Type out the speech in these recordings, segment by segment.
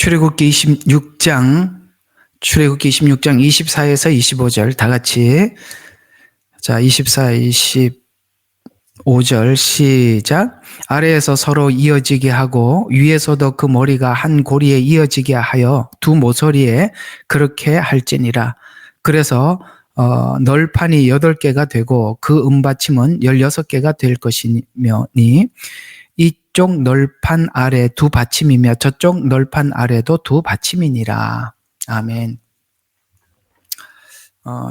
출애굽기 26장 24에서 25절 다 같이. 자, 24, 25절 시작. 아래에서 서로 이어지게 하고 위에서도 그 머리가 한 고리에 이어지게 하여 두 모서리에 그렇게 할지니라. 그래서 널판이 8개가 되고 그 은받침은 16개가 될 것이며니 이쪽 널판 아래 두 받침이며 저쪽 널판 아래도 두 받침이니라. 아멘.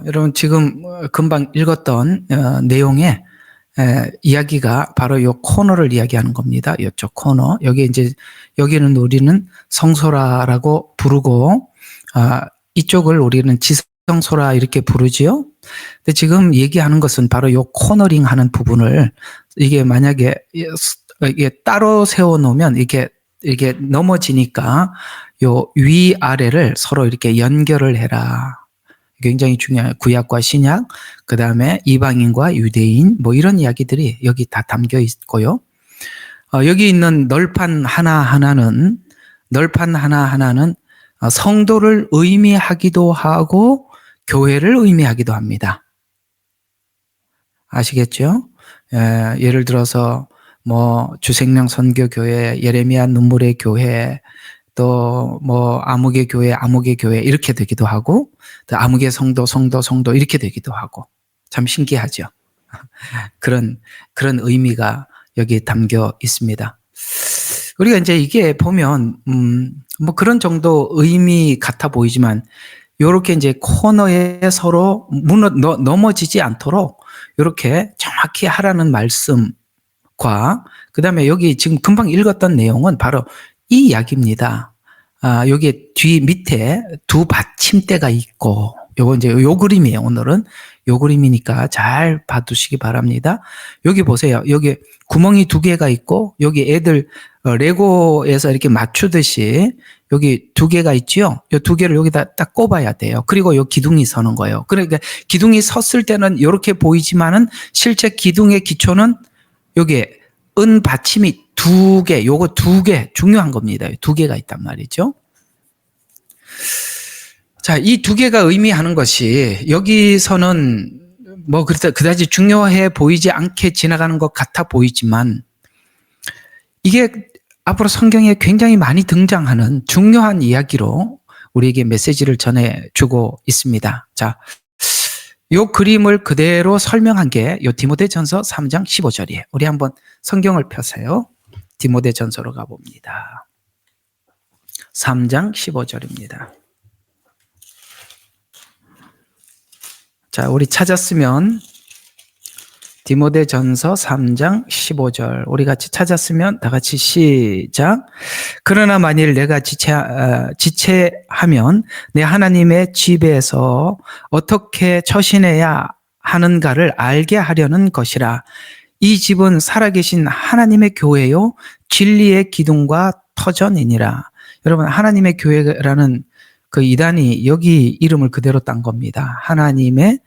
여러분 지금 금방 읽었던 내용의 이야기가 바로 요 코너를 이야기하는 겁니다. 이쪽 코너. 여기는 우리는 성소라라고 부르고 이쪽을 우리는 지성소라 이렇게 부르지요. 근데 지금 얘기하는 것은 바로 요 코너링 하는 부분을 이게 만약에 이게 따로 세워 놓으면 이게 넘어지니까 요 위아래를 서로 이렇게 연결을 해라. 굉장히 중요해요. 구약과 신약, 그 다음에 이방인과 유대인, 뭐 이런 이야기들이 여기 다 담겨 있고요. 여기 있는 널판 하나하나는 성도를 의미하기도 하고 교회를 의미하기도 합니다. 아시겠죠? 예를 들어서 뭐 주생명 선교교회, 예레미야 눈물의 교회, 또 뭐 아무개 교회 이렇게 되기도 하고, 또 아무개 성도 이렇게 되기도 하고, 참 신기하죠. 그런 의미가 여기 담겨 있습니다. 우리가 이제 이게 보면 뭐 그런 정도 의미 같아 보이지만 요렇게 이제 코너에 서로 넘어지지 않도록 요렇게 정확히 하라는 말씀과 그다음에 여기 지금 금방 읽었던 내용은 바로 이 이야기입니다. 여기 뒤 밑에 두 받침대가 있고, 요거 이제 요 그림이에요. 오늘은 요 그림이니까 잘 봐두시기 바랍니다. 여기 보세요. 여기 구멍이 2개가 있고, 여기 애들 레고에서 이렇게 맞추듯이 여기 2개가 있지요. 요 2개를 여기다 딱 꼽아야 돼요. 그리고 요 기둥이 서는 거예요. 그러니까 기둥이 섰을 때는 이렇게 보이지만은 실제 기둥의 기초는 여기 은 받침이 2개, 요거 2개 중요한 겁니다. 2개가 있단 말이죠. 자, 이 2개가 의미하는 것이 여기서는 뭐 그다지 중요해 보이지 않게 지나가는 것 같아 보이지만 이게 앞으로 성경에 굉장히 많이 등장하는 중요한 이야기로 우리에게 메시지를 전해주고 있습니다. 자, 요 그림을 그대로 설명한 게 요 디모데전서 3장 15절이에요. 우리 한번 성경을 펴세요. 디모데전서로 가봅니다. 3장 15절입니다. 자, 우리 찾았으면 디모데전서 3장 15절 우리 같이 찾았으면 다 같이 시작. 그러나 만일 내가 지체하면 내 하나님의 집에서 어떻게 처신해야 하는가를 알게 하려는 것이라. 이 집은 살아계신 하나님의 교회요 진리의 기둥과 터전이니라. 여러분, 하나님의 교회라는 그 이단이 여기 이름을 그대로 딴 겁니다. 하나님의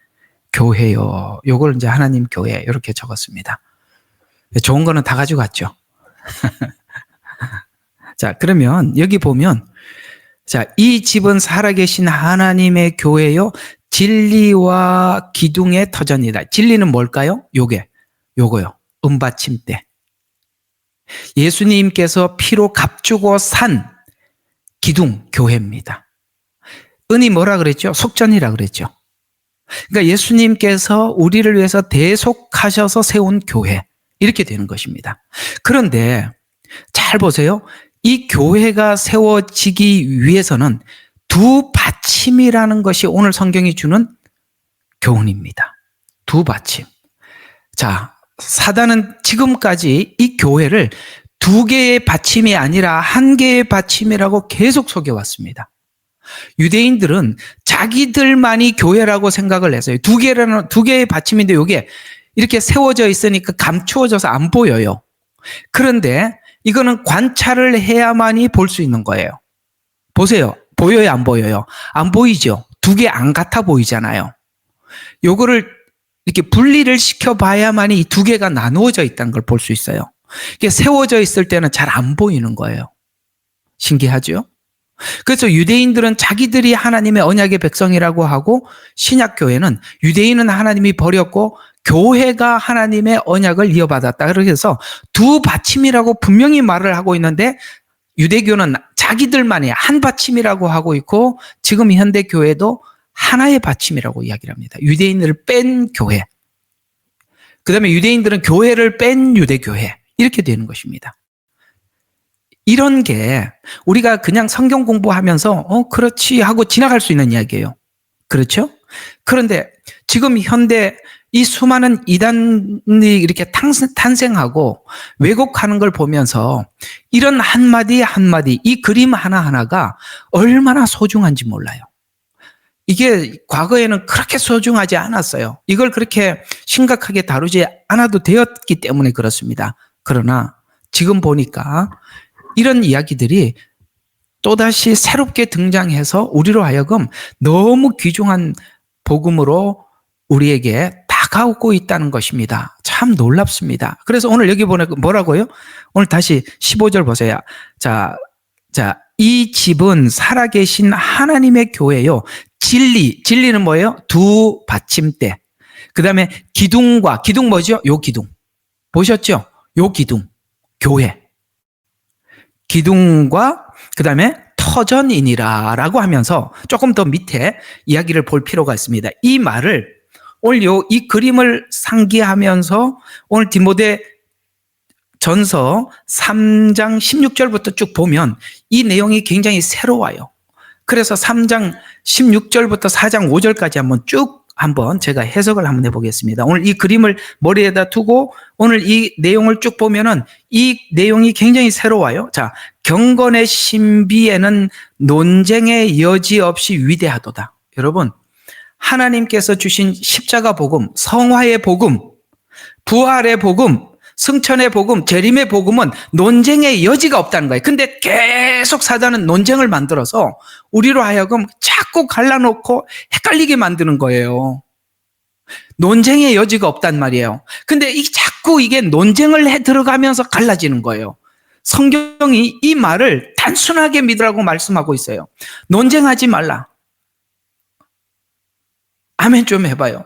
교회요. 요걸 이제 하나님 교회 이렇게 적었습니다. 좋은 거는 다 가져갔죠. 자, 그러면 여기 보면 자, 이 집은 살아계신 하나님의 교회요 진리와 기둥의 터전이다. 진리는 뭘까요? 요거요. 은받침대. 예수님께서 피로 값주고 산 기둥 교회입니다. 은이 뭐라 그랬죠? 속전이라 그랬죠. 그러니까 예수님께서 우리를 위해서 대속하셔서 세운 교회 이렇게 되는 것입니다. 그런데 잘 보세요. 이 교회가 세워지기 위해서는 두 받침이라는 것이 오늘 성경이 주는 교훈입니다. 두 받침. 자, 사단은 지금까지 이 교회를 2개의 받침이 아니라 1개의 받침이라고 계속 속여왔습니다. 유대인들은 자기들만이 교회라고 생각을 했어요. 2개의 받침인데 이게 이렇게 세워져 있으니까 감추어져서 안 보여요. 그런데 이거는 관찰을 해야만이 볼 수 있는 거예요. 보세요. 보여요, 안 보여요? 안 보이죠? 2개 안 같아 보이잖아요. 요거를 이렇게 분리를 시켜봐야만이 이 2개가 나누어져 있다는 걸 볼 수 있어요. 이게 세워져 있을 때는 잘 안 보이는 거예요. 신기하죠? 그래서 유대인들은 자기들이 하나님의 언약의 백성이라고 하고, 신약교회는 유대인은 하나님이 버렸고 교회가 하나님의 언약을 이어받았다. 그래서 두 받침이라고 분명히 말을 하고 있는데, 유대교는 자기들만의 한 받침이라고 하고 있고, 지금 현대 교회도 하나의 받침이라고 이야기를 합니다. 유대인들을 뺀 교회. 그 다음에 유대인들은 교회를 뺀 유대교회. 이렇게 되는 것입니다. 이런 게 우리가 그냥 성경 공부하면서 그렇지 하고 지나갈 수 있는 이야기예요. 그렇죠? 그런데 지금 현대 이 수많은 이단이 이렇게 탄생하고 왜곡하는 걸 보면서 이런 한마디 한마디, 이 그림 하나하나가 얼마나 소중한지 몰라요. 이게 과거에는 그렇게 소중하지 않았어요. 이걸 그렇게 심각하게 다루지 않아도 되었기 때문에 그렇습니다. 그러나 지금 보니까 이런 이야기들이 또다시 새롭게 등장해서 우리로 하여금 너무 귀중한 복음으로 우리에게 다가오고 있다는 것입니다. 참 놀랍습니다. 그래서 오늘 여기 보니까 뭐라고요? 오늘 다시 15절 보세요. 자, 이 집은 살아계신 하나님의 교회요. 진리는 뭐예요? 두 받침대. 그 다음에 기둥 뭐죠? 요 기둥. 보셨죠? 요 기둥. 교회. 기둥과 그 다음에 터전이니라 라고 하면서 조금 더 밑에 이야기를 볼 필요가 있습니다. 이 말을 오늘 이 그림을 상기하면서 오늘 디모데 전서 3장 16절부터 쭉 보면 이 내용이 굉장히 새로워요. 그래서 3장 16절부터 4장 5절까지 한번 제가 해석을 한번 해보겠습니다. 오늘 이 그림을 머리에다 두고 오늘 이 내용을 쭉 보면은 이 내용이 굉장히 새로워요. 자, 경건의 신비에는 논쟁의 여지 없이 위대하도다. 여러분, 하나님께서 주신 십자가 복음, 성화의 복음, 부활의 복음, 승천의 복음, 재림의 복음은 논쟁의 여지가 없다는 거예요. 근데 계속 사단은 논쟁을 만들어서 우리로 하여금 자꾸 갈라놓고 헷갈리게 만드는 거예요. 논쟁의 여지가 없단 말이에요. 근데 자꾸 이게 논쟁을 해 들어가면서 갈라지는 거예요. 성경이 이 말을 단순하게 믿으라고 말씀하고 있어요. 논쟁하지 말라. 아멘 좀 해봐요.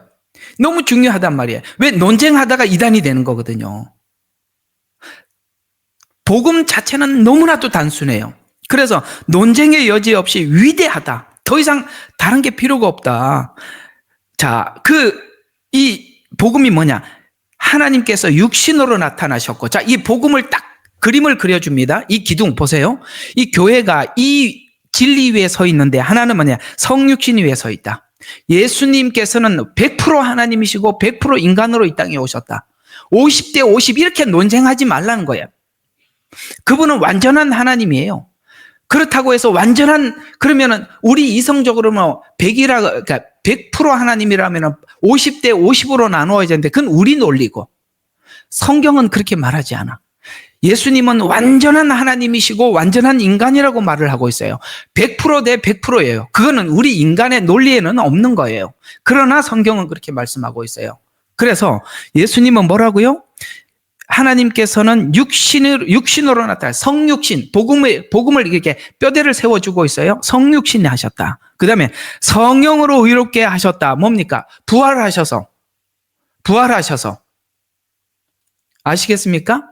너무 중요하단 말이에요. 왜? 논쟁하다가 이단이 되는 거거든요. 복음 자체는 너무나도 단순해요. 그래서 논쟁의 여지 없이 위대하다. 더 이상 다른 게 필요가 없다. 자, 이 복음이 뭐냐? 하나님께서 육신으로 나타나셨고, 자, 이 복음을 딱 그림을 그려줍니다. 이 기둥 보세요. 이 교회가 이 진리 위에 서 있는데 하나는 뭐냐? 성육신 위에 서 있다. 예수님께서는 100% 하나님이시고 100% 인간으로 이 땅에 오셨다. 50대 50 이렇게 논쟁하지 말라는 거예요. 그분은 완전한 하나님이에요. 그렇다고 해서 그러면은 우리 이성적으로 뭐 100% 하나님이라면 50대 50으로 나누어야 되는데 그건 우리 논리고, 성경은 그렇게 말하지 않아. 예수님은 완전한 하나님이시고 완전한 인간이라고 말을 하고 있어요. 100%대 100%예요. 그거는 우리 인간의 논리에는 없는 거예요. 그러나 성경은 그렇게 말씀하고 있어요. 그래서 예수님은 뭐라고요? 하나님께서는 육신으로 나타나 성육신, 복음을 이렇게 뼈대를 세워주고 있어요. 성육신이 하셨다. 그 다음에 성령으로 의롭게 하셨다. 뭡니까? 부활하셔서. 아시겠습니까?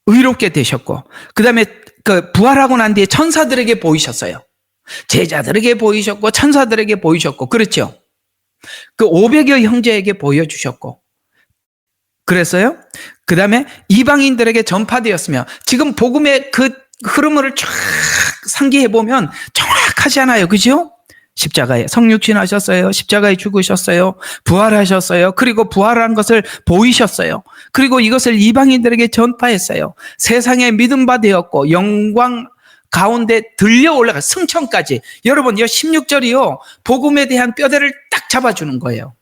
의롭게 되셨고, 그 다음에 부활하고 난 뒤에 천사들에게 보이셨어요. 제자들에게 보이셨고, 천사들에게 보이셨고, 그렇죠? 500여 형제에게 보여주셨고, 그랬어요? 그 다음에 이방인들에게 전파되었으며, 지금 복음의 그 흐름을 쫙 상기해보면 정확하잖아요. 그죠? 십자가에 성육신 하셨어요. 십자가에 죽으셨어요. 부활하셨어요. 그리고 부활한 것을 보이셨어요. 그리고 이것을 이방인들에게 전파했어요. 세상에 믿음 바 되었고 영광 가운데 들려 올라가 승천까지. 여러분, 이 16절이요. 복음에 대한 뼈대를 딱 잡아주는 거예요.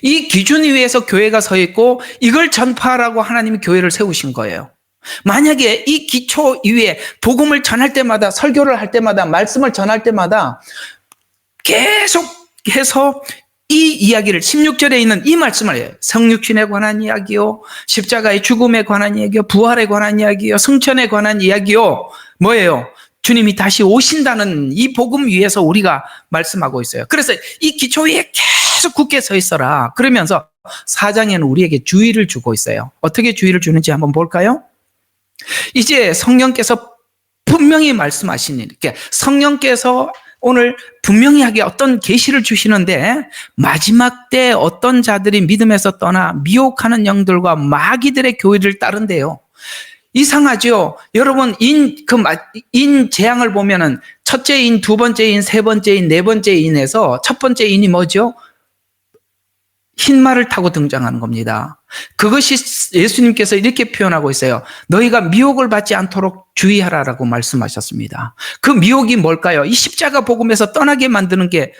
이 기준 위에서 교회가 서 있고 이걸 전파하라고 하나님이 교회를 세우신 거예요. 만약에 이 기초 위에 복음을 전할 때마다, 설교를 할 때마다, 말씀을 전할 때마다 계속해서 이 이야기를 16절에 있는 이 말씀을 해요. 성육신에 관한 이야기요, 십자가의 죽음에 관한 이야기요, 부활에 관한 이야기요, 승천에 관한 이야기요. 뭐예요? 주님이 다시 오신다는 이 복음 위에서 우리가 말씀하고 있어요. 그래서 이 기초 위에 계속 굳게 서 있어라. 그러면서 4장에는 우리에게 주의를 주고 있어요. 어떻게 주의를 주는지 한번 볼까요? 이제 성령께서 분명히 말씀하신 일, 성령께서 오늘 분명히 하게 어떤 계시를 주시는데, 마지막 때 어떤 자들이 믿음에서 떠나 미혹하는 영들과 마귀들의 교리를 따른대요. 이상하죠? 여러분, 인 재앙을 보면은 첫째 인, 두 번째 인, 세 번째 인, 네 번째 인에서 첫 번째 인이 뭐죠? 흰 말을 타고 등장하는 겁니다. 그것이 예수님께서 이렇게 표현하고 있어요. 너희가 미혹을 받지 않도록 주의하라라고 말씀하셨습니다. 그 미혹이 뭘까요? 이 십자가 복음에서 떠나게 만드는 게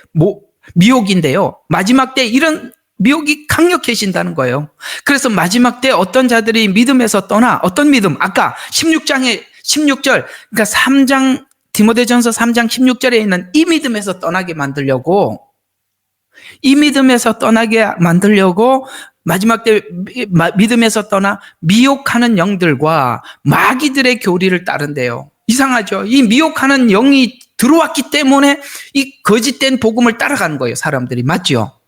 미혹인데요. 마지막 때 이런 미혹이 강력해진다는 거예요. 그래서 마지막 때 어떤 자들이 믿음에서 떠나, 어떤 믿음? 아까 16절, 그러니까 3장, 디모데전서 3장 16절에 있는 이 믿음에서 떠나게 만들려고, 마지막 때 믿음에서 떠나 미혹하는 영들과 마귀들의 교리를 따른대요. 이상하죠? 이 미혹하는 영이 들어왔기 때문에 이 거짓된 복음을 따라가는 거예요, 사람들이. 맞죠?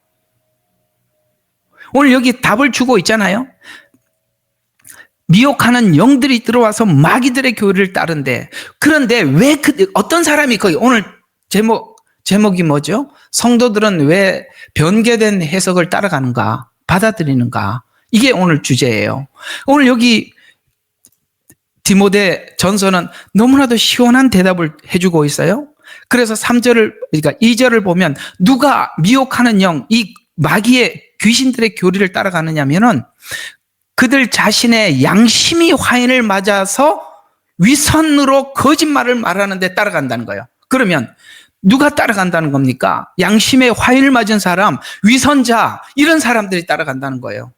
오늘 여기 답을 주고 있잖아요. 미혹하는 영들이 들어와서 마귀들의 교리를 따른대. 그런데 왜 어떤 사람이 거기 오늘 제목이 뭐죠? 성도들은 왜 변개된 해석을 따라가는가? 받아들이는가? 이게 오늘 주제예요. 오늘 여기 디모데 전서는 너무나도 시원한 대답을 해주고 있어요. 그래서 3절을, 그러니까 2절을 보면 누가 미혹하는 영, 이 마귀의 귀신들의 교리를 따라가느냐면은 그들 자신의 양심이 화인을 맞아서 위선으로 거짓말을 말하는 데 따라간다는 거예요. 그러면 누가 따라간다는 겁니까? 양심의 화인을 맞은 사람, 위선자, 이런 사람들이 따라간다는 거예요.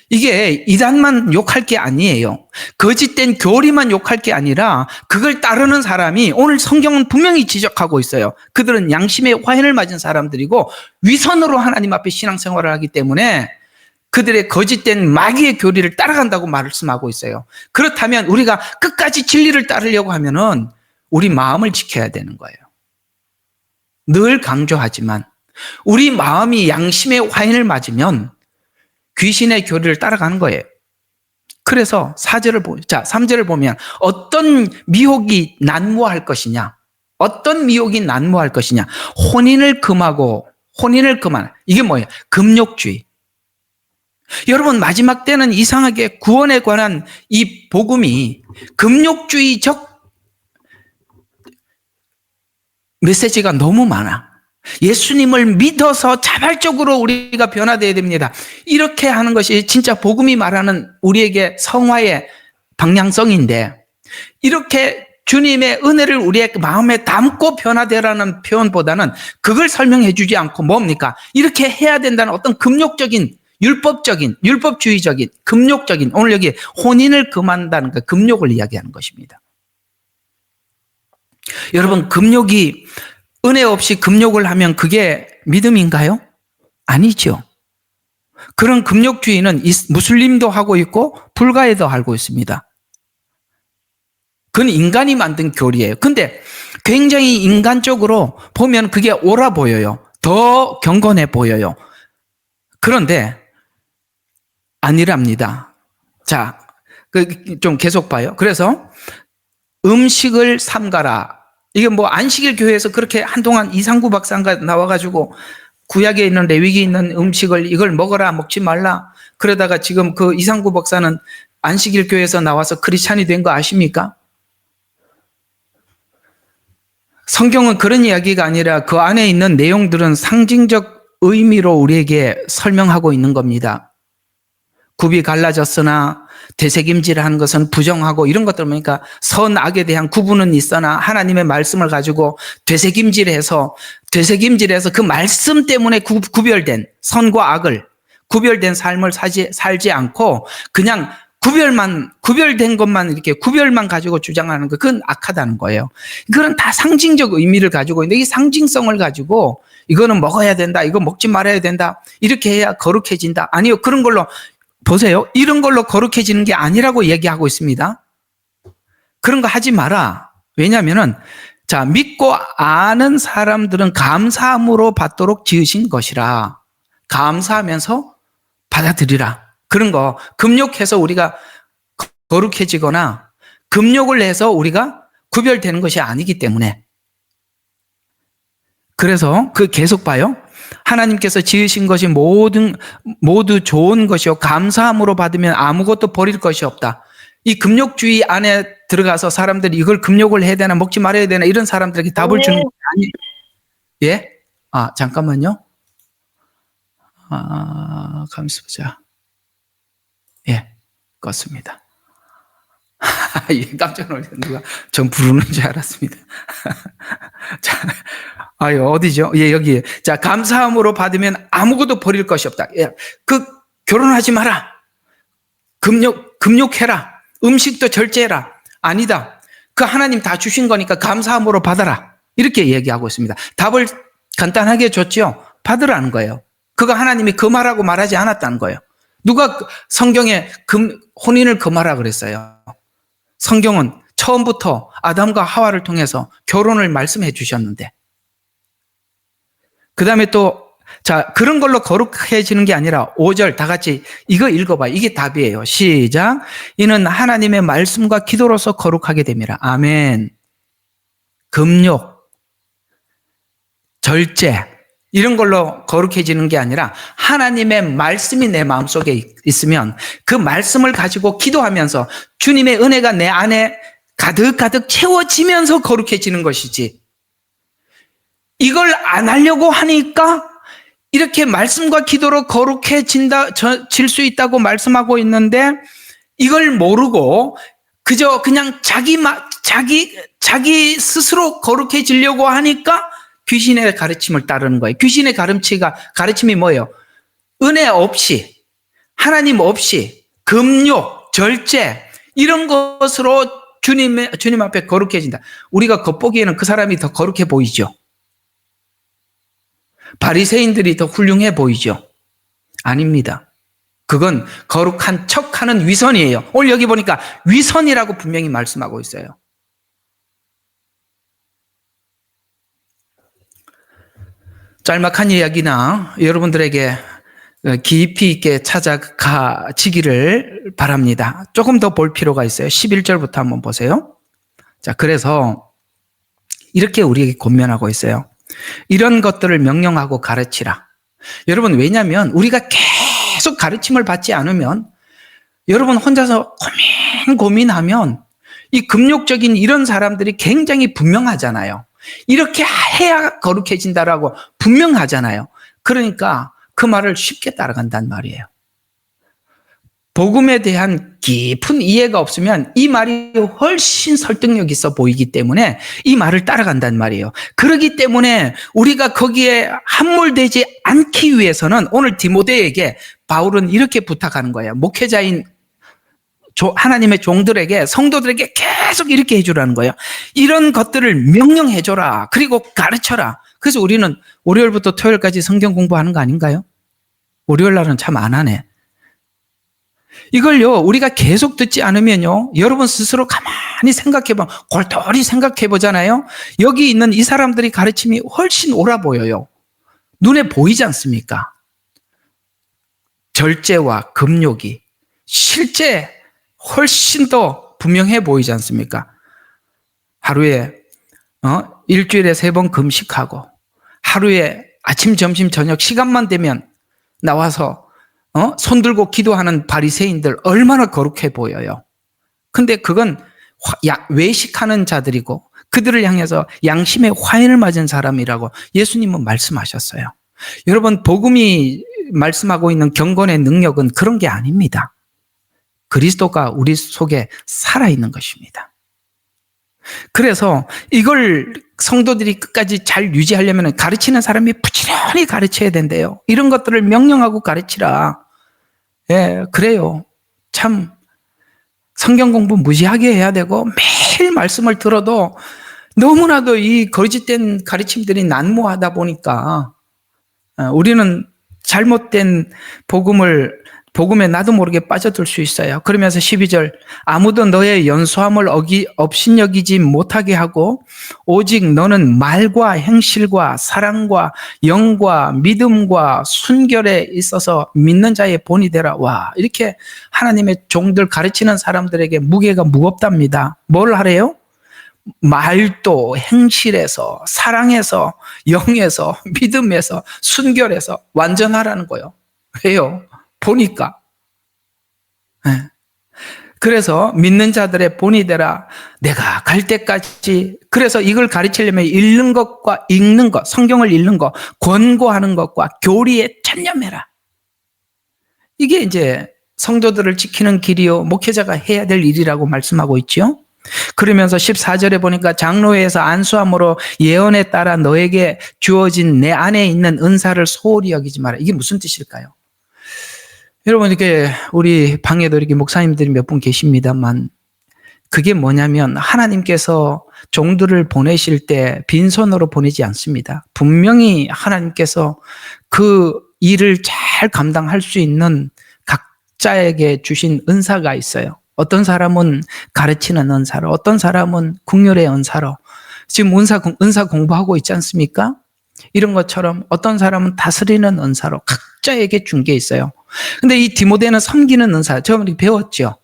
이게 이단만 욕할 게 아니에요. 거짓된 교리만 욕할 게 아니라 그걸 따르는 사람이 오늘 성경은 분명히 지적하고 있어요. 그들은 양심의 화인을 맞은 사람들이고 위선으로 하나님 앞에 신앙생활을 하기 때문에 그들의 거짓된 마귀의 교리를 따라간다고 말씀하고 있어요. 그렇다면 우리가 끝까지 진리를 따르려고 하면은 우리 마음을 지켜야 되는 거예요. 늘 강조하지만 우리 마음이 양심의 화인을 맞으면 귀신의 교리를 따라가는 거예요. 그래서 3절을 보면 어떤 미혹이 난무할 것이냐? 어떤 미혹이 난무할 것이냐? 혼인을 금하는. 이게 뭐예요? 금욕주의. 여러분, 마지막 때는 이상하게 구원에 관한 이 복음이 금욕주의적 메시지가 너무 많아. 예수님을 믿어서 자발적으로 우리가 변화되어야 됩니다. 이렇게 하는 것이 진짜 복음이 말하는 우리에게 성화의 방향성인데, 이렇게 주님의 은혜를 우리의 마음에 담고 변화되라는 표현보다는 그걸 설명해 주지 않고 뭡니까? 이렇게 해야 된다는 어떤 금욕적인, 율법주의적인, 금욕적인, 오늘 여기 혼인을 금한다는 그 금욕을 이야기하는 것입니다. 여러분, 은혜 없이 금욕을 하면 그게 믿음인가요? 아니죠. 그런 금욕주의는 무슬림도 하고 있고 불가에도 하고 있습니다. 그건 인간이 만든 교리예요. 근데 굉장히 인간적으로 보면 그게 옳아 보여요. 더 경건해 보여요. 그런데 아니랍니다. 자, 좀 계속 봐요. 그래서 음식을 삼가라. 이게 뭐 안식일 교회에서 그렇게 한동안 이상구 박사가 나와가지고 구약에 있는 레위기에 있는 음식을 이걸 먹어라 먹지 말라. 그러다가 지금 그 이상구 박사는 안식일 교회에서 나와서 크리스찬이 된 거 아십니까? 성경은 그런 이야기가 아니라 그 안에 있는 내용들은 상징적 의미로 우리에게 설명하고 있는 겁니다. 굽이 갈라졌으나 되새김질하는 것은 부정하고 이런 것들 보니까 선악에 대한 구분은 있으나 하나님의 말씀을 가지고 되새김질해서 그 말씀 때문에 구별된 선과 악을 구별된 삶을 살지 않고 그냥 구별된 것만 이렇게 구별만 가지고 주장하는 것, 그건 악하다는 거예요. 그건 다 상징적 의미를 가지고 있는데 이 상징성을 가지고 이거는 먹어야 된다, 이거 먹지 말아야 된다, 이렇게 해야 거룩해진다. 아니요, 그런 걸로 보세요. 이런 걸로 거룩해지는 게 아니라고 얘기하고 있습니다. 그런 거 하지 마라. 왜냐하면은 자, 믿고 아는 사람들은 감사함으로 받도록 지으신 것이라. 감사하면서 받아들이라. 그런 거 금욕해서 우리가 거룩해지거나 금욕을 해서 우리가 구별되는 것이 아니기 때문에. 그래서 그 계속 봐요. 하나님께서 지으신 것이 모두 좋은 것이요 감사함으로 받으면 아무것도 버릴 것이 없다. 이 금욕주의 안에 들어가서 사람들이 이걸 금욕을 해야 되나 먹지 말아야 되나 이런 사람들에게 답을 주는 게 아니. 예? 잠깐만요. 가만있어 보자. 예, 껐습니다. 예, 깜짝 놀랐어요. 누가 전 부르는 줄 알았습니다. 자, 어디죠? 예, 여기. 자, 감사함으로 받으면 아무것도 버릴 것이 없다. 예, 결혼하지 마라. 금욕해라. 음식도 절제해라. 아니다. 그 하나님 다 주신 거니까 감사함으로 받아라. 이렇게 얘기하고 있습니다. 답을 간단하게 줬죠? 받으라는 거예요. 그거 하나님이 금하라고 말하지 않았다는 거예요. 누가 성경에 혼인을 금하라 그랬어요? 성경은 처음부터 아담과 하와를 통해서 결혼을 말씀해 주셨는데, 그 다음에 또, 자, 그런 걸로 거룩해지는 게 아니라 5절 다 같이 이거 읽어봐요. 이게 답이에요. 시작. 이는 하나님의 말씀과 기도로서 거룩하게 됩니다. 아멘. 금욕, 절제, 이런 걸로 거룩해지는 게 아니라 하나님의 말씀이 내 마음속에 있으면 그 말씀을 가지고 기도하면서 주님의 은혜가 내 안에 가득가득 채워지면서 거룩해지는 것이지, 이걸 안 하려고 하니까 이렇게 말씀과 기도로 거룩해질 수 있다고 말씀하고 있는데 이걸 모르고 그저 그냥 자기 스스로 거룩해지려고 하니까 귀신의 가르침을 따르는 거예요. 귀신의 가르침이 뭐예요? 은혜 없이, 하나님 없이, 금욕, 절제, 이런 것으로 주님 앞에 거룩해진다. 우리가 겉보기에는 그 사람이 더 거룩해 보이죠? 바리새인들이 더 훌륭해 보이죠? 아닙니다. 그건 거룩한 척하는 위선이에요. 오늘 여기 보니까 위선이라고 분명히 말씀하고 있어요. 짤막한 이야기나 여러분들에게 깊이 있게 찾아가지기를 바랍니다. 조금 더 볼 필요가 있어요. 11절부터 한번 보세요. 자, 그래서 이렇게 우리에게 권면하고 있어요. 이런 것들을 명령하고 가르치라. 여러분, 왜냐하면 우리가 계속 가르침을 받지 않으면, 여러분 혼자서 고민하면 이 금욕적인 이런 사람들이 굉장히 분명하잖아요. 이렇게 해야 거룩해진다라고 분명하잖아요. 그러니까 그 말을 쉽게 따라간단 말이에요. 복음에 대한 깊은 이해가 없으면 이 말이 훨씬 설득력 있어 보이기 때문에 이 말을 따라간단 말이에요. 그렇기 때문에 우리가 거기에 함몰되지 않기 위해서는 오늘 디모데에게 바울은 이렇게 부탁하는 거예요. 목회자인 하나님의 종들에게, 성도들에게 계속 이렇게 해주라는 거예요. 이런 것들을 명령해줘라. 그리고 가르쳐라. 그래서 우리는 월요일부터 토요일까지 성경 공부하는 거 아닌가요? 월요일 날은 참 안 하네. 이걸요, 우리가 계속 듣지 않으면요, 여러분 스스로 가만히 생각해보면, 골똘히 생각해보잖아요. 여기 있는 이 사람들이 가르침이 훨씬 옳아 보여요. 눈에 보이지 않습니까? 절제와 금욕이 실제 훨씬 더 분명해 보이지 않습니까? 하루에 일주일에 3번 금식하고 하루에 아침, 점심, 저녁 시간만 되면 나와서 손 들고 기도하는 바리새인들 얼마나 거룩해 보여요. 근데 그건 외식하는 자들이고 그들을 향해서 양심의 화인을 맞은 사람이라고 예수님은 말씀하셨어요. 여러분, 복음이 말씀하고 있는 경건의 능력은 그런 게 아닙니다. 그리스도가 우리 속에 살아있는 것입니다. 그래서 이걸 성도들이 끝까지 잘 유지하려면 가르치는 사람이 부지런히 가르쳐야 된대요. 이런 것들을 명령하고 가르치라. 예, 그래요. 참 성경 공부 무지하게 해야 되고 매일 말씀을 들어도 너무나도 이 거짓된 가르침들이 난무하다 보니까 우리는 잘못된 복음을 복음에 나도 모르게 빠져들 수 있어요. 그러면서 12절 아무도 너의 연소함을 업신여기지 못하게 하고 오직 너는 말과 행실과 사랑과 영과 믿음과 순결에 있어서 믿는 자의 본이 되라. 와, 이렇게 하나님의 종들 가르치는 사람들에게 무게가 무겁답니다. 뭘 하래요? 말도 행실에서 사랑에서 영에서 믿음에서 순결에서 완전하라는 거예요. 왜요? 보니까. 네. 그래서 믿는 자들의 본이 되라. 내가 갈 때까지. 그래서 이걸 가르치려면 읽는 것과 읽는 것, 성경을 읽는 것, 권고하는 것과 교리에 전념해라. 이게 이제 성도들을 지키는 길이요 목회자가 해야 될 일이라고 말씀하고 있죠. 그러면서 14절에 보니까 장로회에서 안수함으로 예언에 따라 너에게 주어진 내 안에 있는 은사를 소홀히 여기지 마라. 이게 무슨 뜻일까요? 여러분, 이렇게 우리 방에도 이렇게 목사님들이 몇 분 계십니다만, 그게 뭐냐면 하나님께서 종들을 보내실 때 빈손으로 보내지 않습니다. 분명히 하나님께서 그 일을 잘 감당할 수 있는 각자에게 주신 은사가 있어요. 어떤 사람은 가르치는 은사로, 어떤 사람은 국률의 은사로. 지금 은사 공부하고 있지 않습니까? 이런 것처럼 어떤 사람은 다스리는 은사로 각자에게 준 게 있어요. 근데 이 디모데는 섬기는 은사, 제가 배웠죠?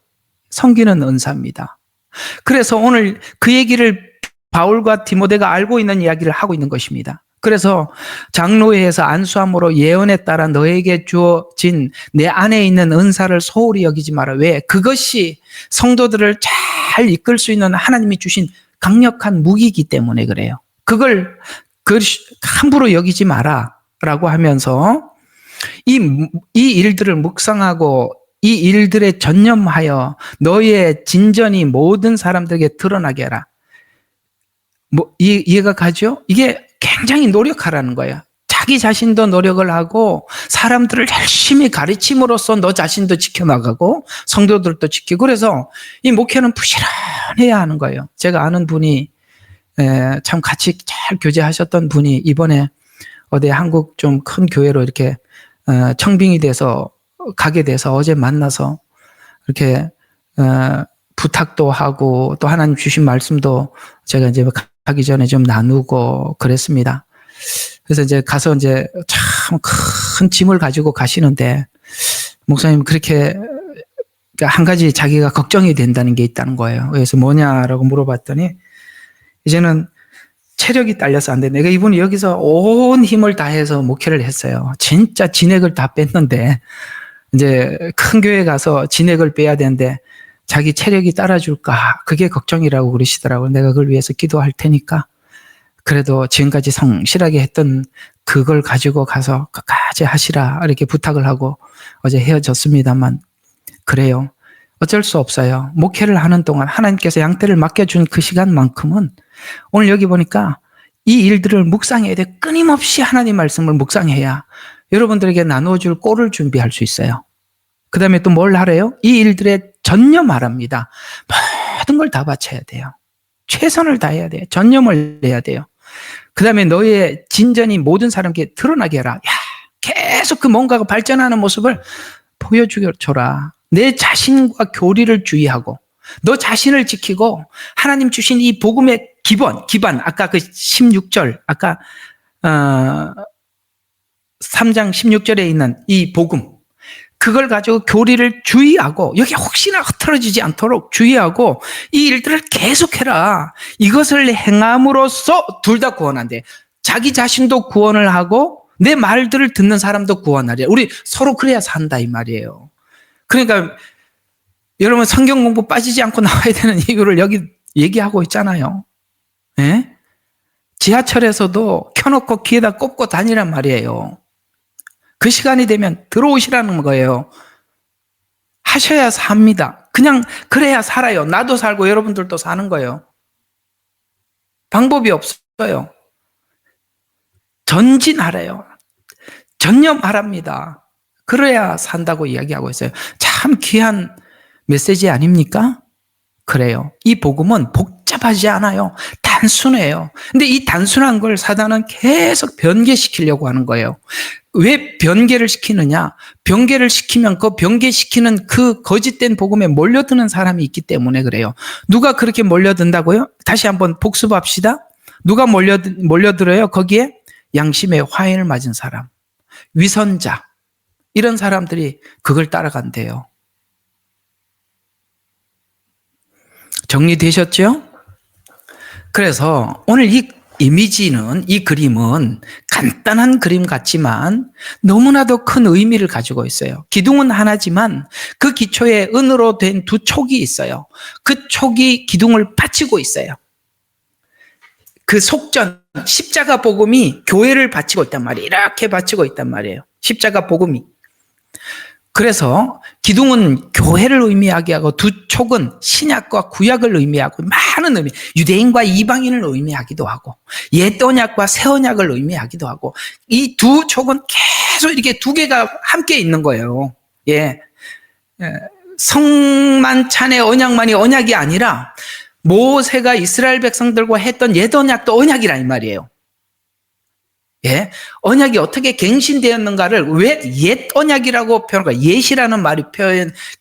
섬기는 은사입니다. 그래서 오늘 그 얘기를 바울과 디모데가 알고 있는 이야기를 하고 있는 것입니다. 그래서 장로회에서 안수함으로 예언에 따라 너에게 주어진 내 안에 있는 은사를 소홀히 여기지 마라. 왜? 그것이 성도들을 잘 이끌 수 있는 하나님이 주신 강력한 무기이기 때문에 그래요. 그걸 함부로 여기지 마라 라고 하면서 이 일들을 묵상하고 이 일들에 전념하여 너의 진전이 모든 사람들에게 드러나게 해라. 이해가 가죠? 이게 굉장히 노력하라는 거예요. 자기 자신도 노력을 하고 사람들을 열심히 가르침으로써 너 자신도 지켜나가고 성도들도 지키고, 그래서 이 목회는 부지런해야 하는 거예요. 제가 아는 분이 참 같이 잘 교제하셨던 분이 이번에 어디 한국 좀 큰 교회로 이렇게 청빙이 돼서 가게 돼서 어제 만나서 이렇게 부탁도 하고 또 하나님 주신 말씀도 제가 이제 가기 전에 좀 나누고 그랬습니다. 그래서 이제 가서 이제 참 큰 짐을 가지고 가시는데 목사님 그렇게 한 가지 자기가 걱정이 된다는 게 있다는 거예요. 그래서 뭐냐라고 물어봤더니 이제는 체력이 딸려서 안 돼. 내가 이분이 여기서 온 힘을 다해서 목회를 했어요. 진짜 진액을 다 뺐는데 이제 큰 교회 가서 진액을 빼야 되는데 자기 체력이 따라줄까? 그게 걱정이라고 그러시더라고요. 내가 그걸 위해서 기도할 테니까 그래도 지금까지 성실하게 했던 그걸 가지고 가서 끝까지 하시라 이렇게 부탁을 하고 어제 헤어졌습니다만, 그래요. 어쩔 수 없어요. 목회를 하는 동안 하나님께서 양떼를 맡겨준 그 시간만큼은 오늘 여기 보니까 이 일들을 묵상해야 돼. 끊임없이 하나님 말씀을 묵상해야 여러분들에게 나눠줄 꼴을 준비할 수 있어요. 그 다음에 또 뭘 하래요? 이 일들에 전념하랍니다. 모든 걸 다 바쳐야 돼요. 최선을 다해야 돼요. 전념을 내야 돼요. 그 다음에 너의 진전이 모든 사람에게 드러나게 해라. 야, 계속 그 뭔가가 발전하는 모습을 보여줘라. 내 자신과 교리를 주의하고 너 자신을 지키고 하나님 주신 이 복음의 기반 아까 그 16절 아까 3장 16절에 있는 이 복음, 그걸 가지고 교리를 주의하고 여기 혹시나 흐트러지지 않도록 주의하고 이 일들을 계속해라. 이것을 행함으로써 둘 다 구원한대. 자기 자신도 구원을 하고 내 말들을 듣는 사람도 구원하리라. 우리 서로 그래야 산다 이 말이에요. 그러니까 여러분 성경 공부 빠지지 않고 나와야 되는 이유를 여기 얘기하고 있잖아요. 예? 지하철에서도 켜놓고 귀에다 꽂고 다니란 말이에요. 그 시간이 되면 들어오시라는 거예요. 하셔야 삽니다. 그냥 그래야 살아요. 나도 살고 여러분들도 사는 거예요. 방법이 없어요. 전진하래요. 전념하랍니다. 그래야 산다고 이야기하고 있어요. 참 귀한 메시지 아닙니까? 그래요. 이 복음은 복잡하지 않아요. 단순해요. 근데 이 단순한 걸 사단은 계속 변개시키려고 하는 거예요. 왜 변개를 시키느냐? 변개를 시키면 그 변개시키는 그 거짓된 복음에 몰려드는 사람이 있기 때문에 그래요. 누가 그렇게 몰려든다고요? 다시 한번 복습합시다. 누가 몰려들어요? 거기에 양심의 화인을 맞은 사람, 위선자, 이런 사람들이 그걸 따라간대요. 정리되셨죠? 그래서 오늘 이 이미지는, 이 그림은 간단한 그림 같지만 너무나도 큰 의미를 가지고 있어요. 기둥은 하나지만 그 기초에 은으로 된 두 촉이 있어요. 그 촉이 기둥을 받치고 있어요. 그 속전, 십자가 복음이 교회를 받치고 있단 말이에요. 이렇게 받치고 있단 말이에요. 십자가 복음이. 그래서 기둥은 교회를 의미하게 하고 두 촉은 신약과 구약을 의미하고 많은 의미, 유대인과 이방인을 의미하기도 하고 옛 언약과 새 언약을 의미하기도 하고 이 두 촉은 계속 이렇게 두 개가 함께 있는 거예요. 예. 성만찬의 언약만이 언약이 아니라 모세가 이스라엘 백성들과 했던 옛 언약도 언약이라 이 말이에요. 예, 언약이 어떻게 갱신되었는가를 왜 옛 언약이라고 표현할까? 옛이라는 말이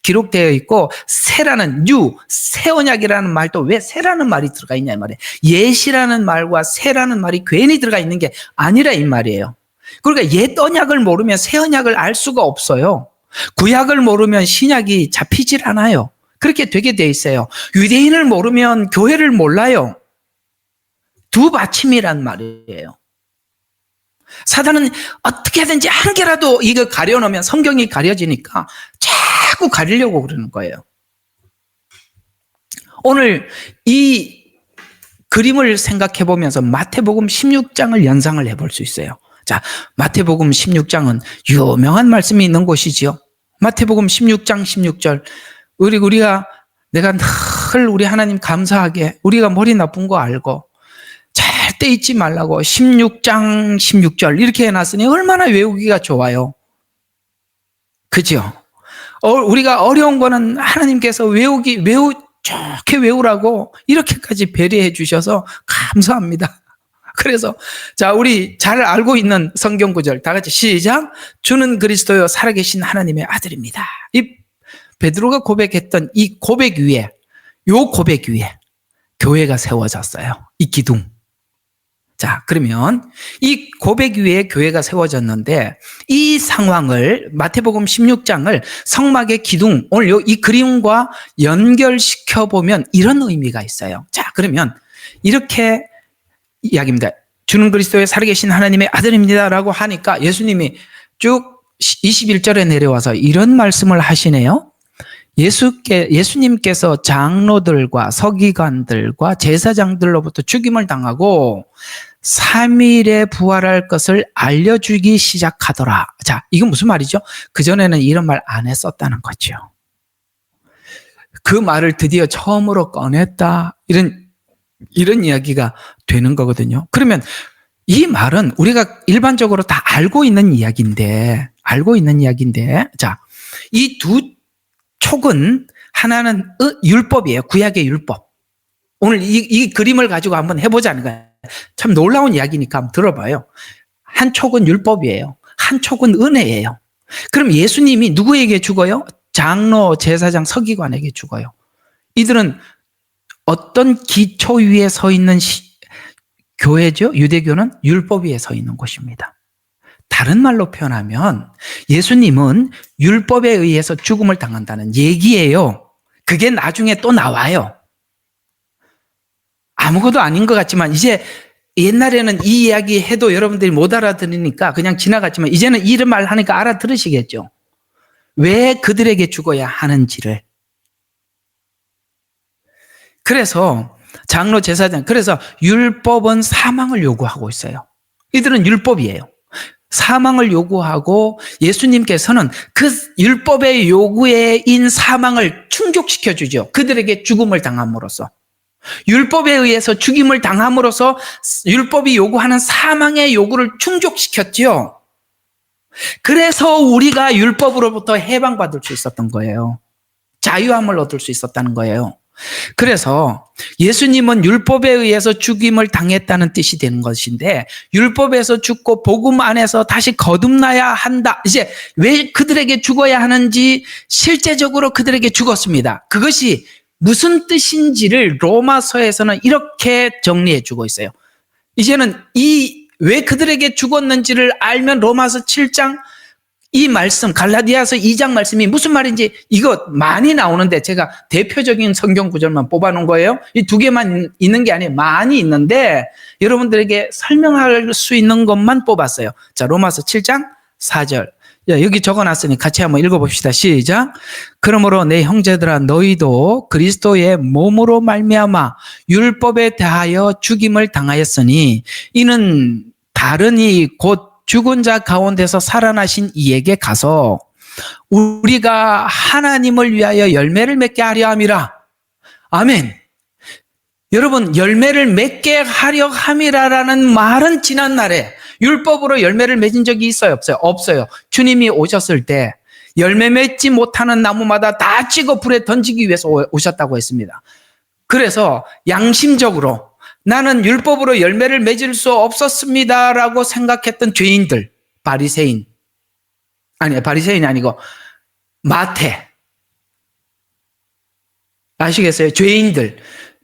기록되어 있고 새라는 새 언약이라는 말도 왜 새라는 말이 들어가 있냐 이 말이에요. 옛이라는 말과 새라는 말이 괜히 들어가 있는 게 아니라 이 말이에요. 그러니까 옛 언약을 모르면 새 언약을 알 수가 없어요. 구약을 모르면 신약이 잡히질 않아요. 그렇게 되게 돼 있어요. 유대인을 모르면 교회를 몰라요. 두 받침이란 말이에요. 사단은 어떻게든지 한 개라도 이거 가려놓으면 성경이 가려지니까 자꾸 가리려고 그러는 거예요. 오늘 이 그림을 생각해 보면서 마태복음 16장을 연상을 해볼 수 있어요. 자, 마태복음 16장은 유명한 말씀이 있는 곳이지요. 마태복음 16장 16절. 내가 늘 우리 하나님 감사하게 우리가 머리 나쁜 거 알고 절대 잊지 말라고 16장 16절 이렇게 해놨으니 얼마나 외우기가 좋아요. 그죠? 우리가 어려운 거는 하나님께서 좋게 외우라고 이렇게까지 배려해 주셔서 감사합니다. 그래서 자, 우리 잘 알고 있는 성경 구절 다 같이 시작. 주는 그리스도요 살아계신 하나님의 아들입니다. 이 베드로가 고백했던 이 고백 위에 교회가 세워졌어요. 이 기둥. 자, 그러면 이 고백 위에 교회가 세워졌는데 이 상황을 마태복음 16장을 성막의 기둥, 오늘 이 그림과 연결시켜 보면 이런 의미가 있어요. 자, 그러면 이렇게 이야기입니다. 주는 그리스도의 살아계신 하나님의 아들입니다라고 하니까 예수님이 쭉 21절에 내려와서 이런 말씀을 하시네요. 예수님께서 장로들과 서기관들과 제사장들로부터 죽임을 당하고 3일에 부활할 것을 알려주기 시작하더라. 자, 이건 무슨 말이죠? 그전에는 이런 말 안 했었다는 거죠. 그 말을 드디어 처음으로 꺼냈다. 이런 이야기가 되는 거거든요. 그러면 이 말은 우리가 일반적으로 다 알고 있는 이야기인데, 자, 이 두 촉은 하나는 율법이에요. 구약의 율법. 오늘 이 그림을 가지고 한번 해보자는 거예요. 참 놀라운 이야기니까 한번 들어봐요. 한 촉은 율법이에요. 한 촉은 은혜예요. 그럼 예수님이 누구에게 죽어요? 장로, 제사장, 서기관에게 죽어요. 이들은 어떤 기초 위에 서 있는 교회죠? 유대교는 율법 위에 서 있는 곳입니다. 다른 말로 표현하면 예수님은 율법에 의해서 죽음을 당한다는 얘기예요. 그게 나중에 또 나와요. 아무것도 아닌 것 같지만 이제 옛날에는 이 이야기 해도 여러분들이 못 알아들으니까 그냥 지나갔지만 이제는 이런 말 하니까 알아들으시겠죠. 왜 그들에게 죽어야 하는지를. 그래서 장로 제사장, 그래서 율법은 사망을 요구하고 있어요. 이들은 율법이에요. 사망을 요구하고 예수님께서는 그 율법의 요구에인 사망을 충족시켜 주죠. 그들에게 죽음을 당함으로써. 율법에 의해서 죽임을 당함으로써 율법이 요구하는 사망의 요구를 충족시켰죠. 그래서 우리가 율법으로부터 해방받을 수 있었던 거예요. 자유함을 얻을 수 있었다는 거예요. 그래서 예수님은 율법에 의해서 죽임을 당했다는 뜻이 되는 것인데, 율법에서 죽고 복음 안에서 다시 거듭나야 한다. 이제 왜 그들에게 죽어야 하는지, 실제적으로 그들에게 죽었습니다. 그것이 무슨 뜻인지를 로마서에서는 이렇게 정리해 주고 있어요. 이제는 왜 그들에게 죽었는지를 알면 로마서 7장 이 말씀, 갈라디아서 2장 말씀이 무슨 말인지, 이거 많이 나오는데 제가 대표적인 성경 구절만 뽑아놓은 거예요. 이 두 개만 있는 게 아니에요. 많이 있는데 여러분들에게 설명할 수 있는 것만 뽑았어요. 자, 로마서 7장 4절. 여기 적어놨으니 같이 한번 읽어봅시다. 시작. 그러므로 내 형제들아, 너희도 그리스도의 몸으로 말미암아 율법에 대하여 죽임을 당하였으니 이는 다른 이 곧 죽은 자 가운데서 살아나신 이에게 가서 우리가 하나님을 위하여 열매를 맺게 하려 함이라. 아멘. 여러분, 열매를 맺게 하려 함이라라는 말은 지난날에 율법으로 열매를 맺은 적이 있어요? 없어요? 없어요. 주님이 오셨을 때 열매 맺지 못하는 나무마다 다 찍어 불에 던지기 위해서 오셨다고 했습니다. 그래서 양심적으로 나는 율법으로 열매를 맺을 수 없었습니다라고 생각했던 죄인들, 바리새인이 아니고 마태, 아시겠어요?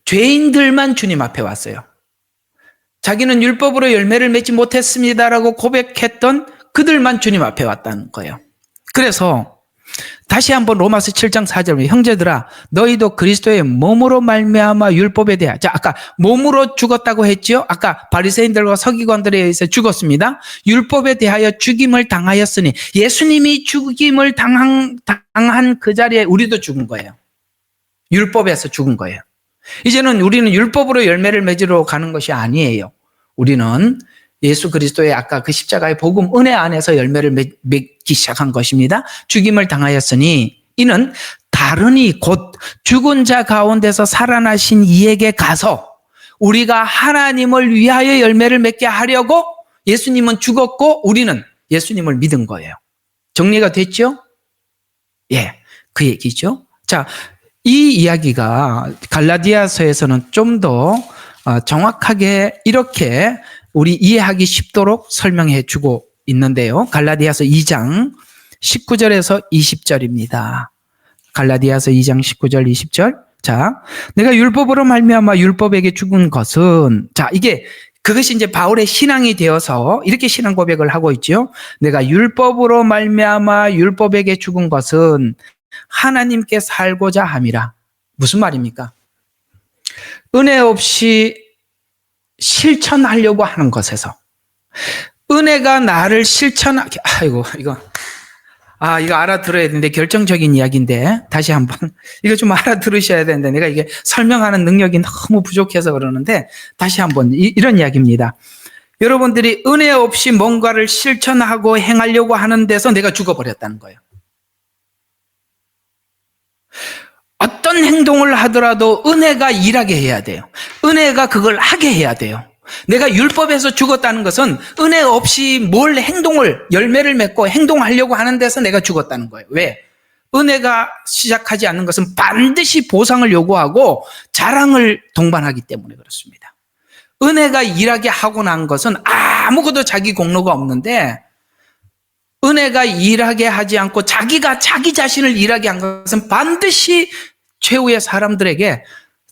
죄인들만 주님 앞에 왔어요. 자기는 율법으로 열매를 맺지 못했습니다라고 고백했던 그들만 주님 앞에 왔다는 거예요. 그래서 다시 한번 로마서 7장 4절, 형제들아 너희도 그리스도의 몸으로 말미암아 율법에 대하여, 자, 아까 몸으로 죽었다고 했죠. 아까 바리새인들과 서기관들에 의해서 죽었습니다. 율법에 대하여 죽임을 당하였으니, 예수님이 죽임을 당한 그 자리에 우리도 죽은 거예요. 율법에서 죽은 거예요. 이제는 우리는 율법으로 열매를 맺으러 가는 것이 아니에요. 우리는 예수 그리스도의 아까 그 십자가의 복음 은혜 안에서 열매를 맺기 시작한 것입니다. 죽임을 당하였으니 이는 다르니 곧 죽은 자 가운데서 살아나신 이에게 가서 우리가 하나님을 위하여 열매를 맺게 하려고, 예수님은 죽었고 우리는 예수님을 믿은 거예요. 정리가 됐죠? 예, 그 얘기죠. 자, 이 이야기가 갈라디아서에서는 좀 더 정확하게 이렇게 우리 이해하기 쉽도록 설명해 주고 있는데요. 갈라디아서 2장 19절에서 20절입니다. 갈라디아서 2장 19절 20절. 자, 내가 율법으로 말미암아 율법에게 죽은 것은, 자, 그것이 이제 바울의 신앙이 되어서 이렇게 신앙 고백을 하고 있죠. 내가 율법으로 말미암아 율법에게 죽은 것은 하나님께 살고자 함이라. 무슨 말입니까? 은혜 없이 실천하려고 하는 것에서, 은혜가 나를 실천하게, 이거 알아들어야 되는데, 결정적인 이야기인데, 다시 한번, 이거 좀 알아들으셔야 되는데, 내가 이게 설명하는 능력이 너무 부족해서 그러는데, 다시 한번, 이런 이야기입니다. 여러분들이 은혜 없이 뭔가를 실천하고 행하려고 하는 데서 내가 죽어버렸다는 거예요. 어떤 행동을 하더라도 은혜가 일하게 해야 돼요. 은혜가 그걸 하게 해야 돼요. 내가 율법에서 죽었다는 것은 은혜 없이 열매를 맺고 행동하려고 하는 데서 내가 죽었다는 거예요. 왜? 은혜가 시작하지 않는 것은 반드시 보상을 요구하고 자랑을 동반하기 때문에 그렇습니다. 은혜가 일하게 하고 난 것은 아무것도 자기 공로가 없는데, 은혜가 일하게 하지 않고 자기가 자기 자신을 일하게 한 것은 반드시 최후의 사람들에게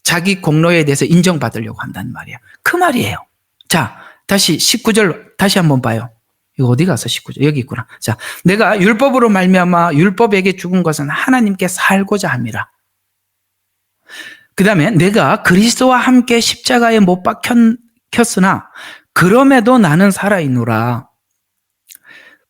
자기 공로에 대해서 인정받으려고 한다는 말이에요. 그 말이에요. 자, 다시 19절 다시 한번 봐요. 이거 어디 가서 19절? 여기 있구나. 자, 내가 율법으로 말미암아 율법에게 죽은 것은 하나님께 살고자 함이라. 그 다음에 내가 그리스도와 함께 십자가에 못 박혔으나 그럼에도 나는 살아있노라.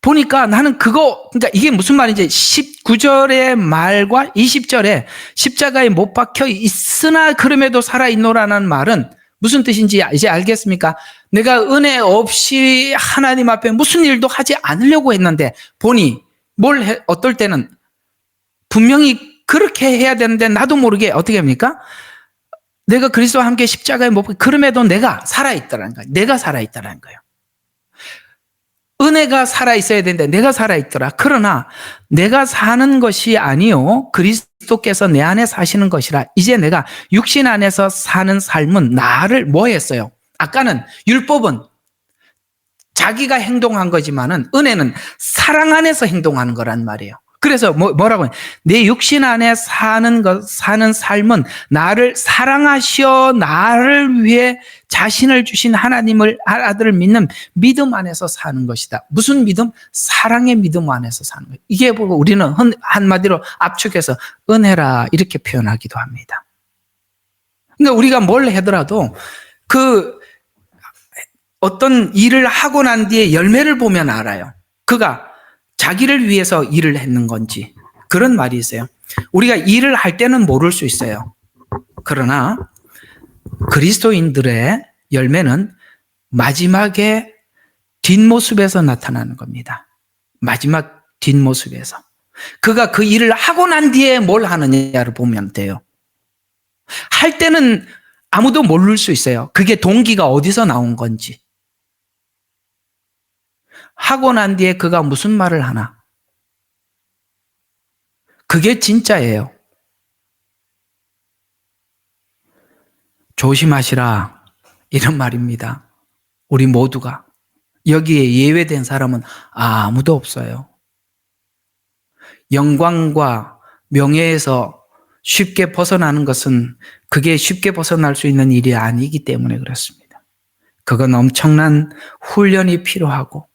보니까 나는 그러니까 이게 무슨 말인지, 19절의 말과 20절에 십자가에 못 박혀 있으나 그럼에도 살아있노라는 말은 무슨 뜻인지 이제 알겠습니까? 내가 은혜 없이 하나님 앞에 무슨 일도 하지 않으려고 했는데, 보니 어떨 때는 분명히 그렇게 해야 되는데 나도 모르게 어떻게 합니까? 내가 그리스도와 함께 십자가에 못 박혀, 그럼에도 내가 살아있다는 거예요. 내가 살아있다는 거예요. 은혜가 살아있어야 되는데 내가 살아있더라. 그러나 내가 사는 것이 아니요 그리스도께서 내 안에 사시는 것이라. 이제 내가 육신 안에서 사는 삶은 나를 뭐 했어요? 아까는 율법은 자기가 행동한 거지만은 은혜는 사랑 안에서 행동하는 거란 말이에요. 그래서 뭐라고 해요? 내 육신 안에 사는 삶은 나를 사랑하시어 나를 위해 자신을 주신 하나님을 아들을 믿는 믿음 안에서 사는 것이다. 무슨 믿음? 사랑의 믿음 안에서 사는 거예요. 이게 보고 우리는 한마디로 압축해서 은혜라 이렇게 표현하기도 합니다. 그러니까 우리가 뭘 하더라도 그 어떤 일을 하고 난 뒤에 열매를 보면 알아요. 그가 자기를 위해서 일을 했는 건지. 그런 말이 있어요. 우리가 일을 할 때는 모를 수 있어요. 그러나 그리스도인들의 열매는 마지막에 뒷모습에서 나타나는 겁니다. 마지막 뒷모습에서. 그가 그 일을 하고 난 뒤에 뭘 하느냐를 보면 돼요. 할 때는 아무도 모를 수 있어요. 그게 동기가 어디서 나온 건지. 하고 난 뒤에 그가 무슨 말을 하나? 그게 진짜예요. 조심하시라 이런 말입니다. 우리 모두가. 여기에 예외된 사람은 아무도 없어요. 영광과 명예에서 쉽게 벗어나는 것은 그게 쉽게 벗어날 수 있는 일이 아니기 때문에 그렇습니다. 그건 엄청난 훈련이 필요하고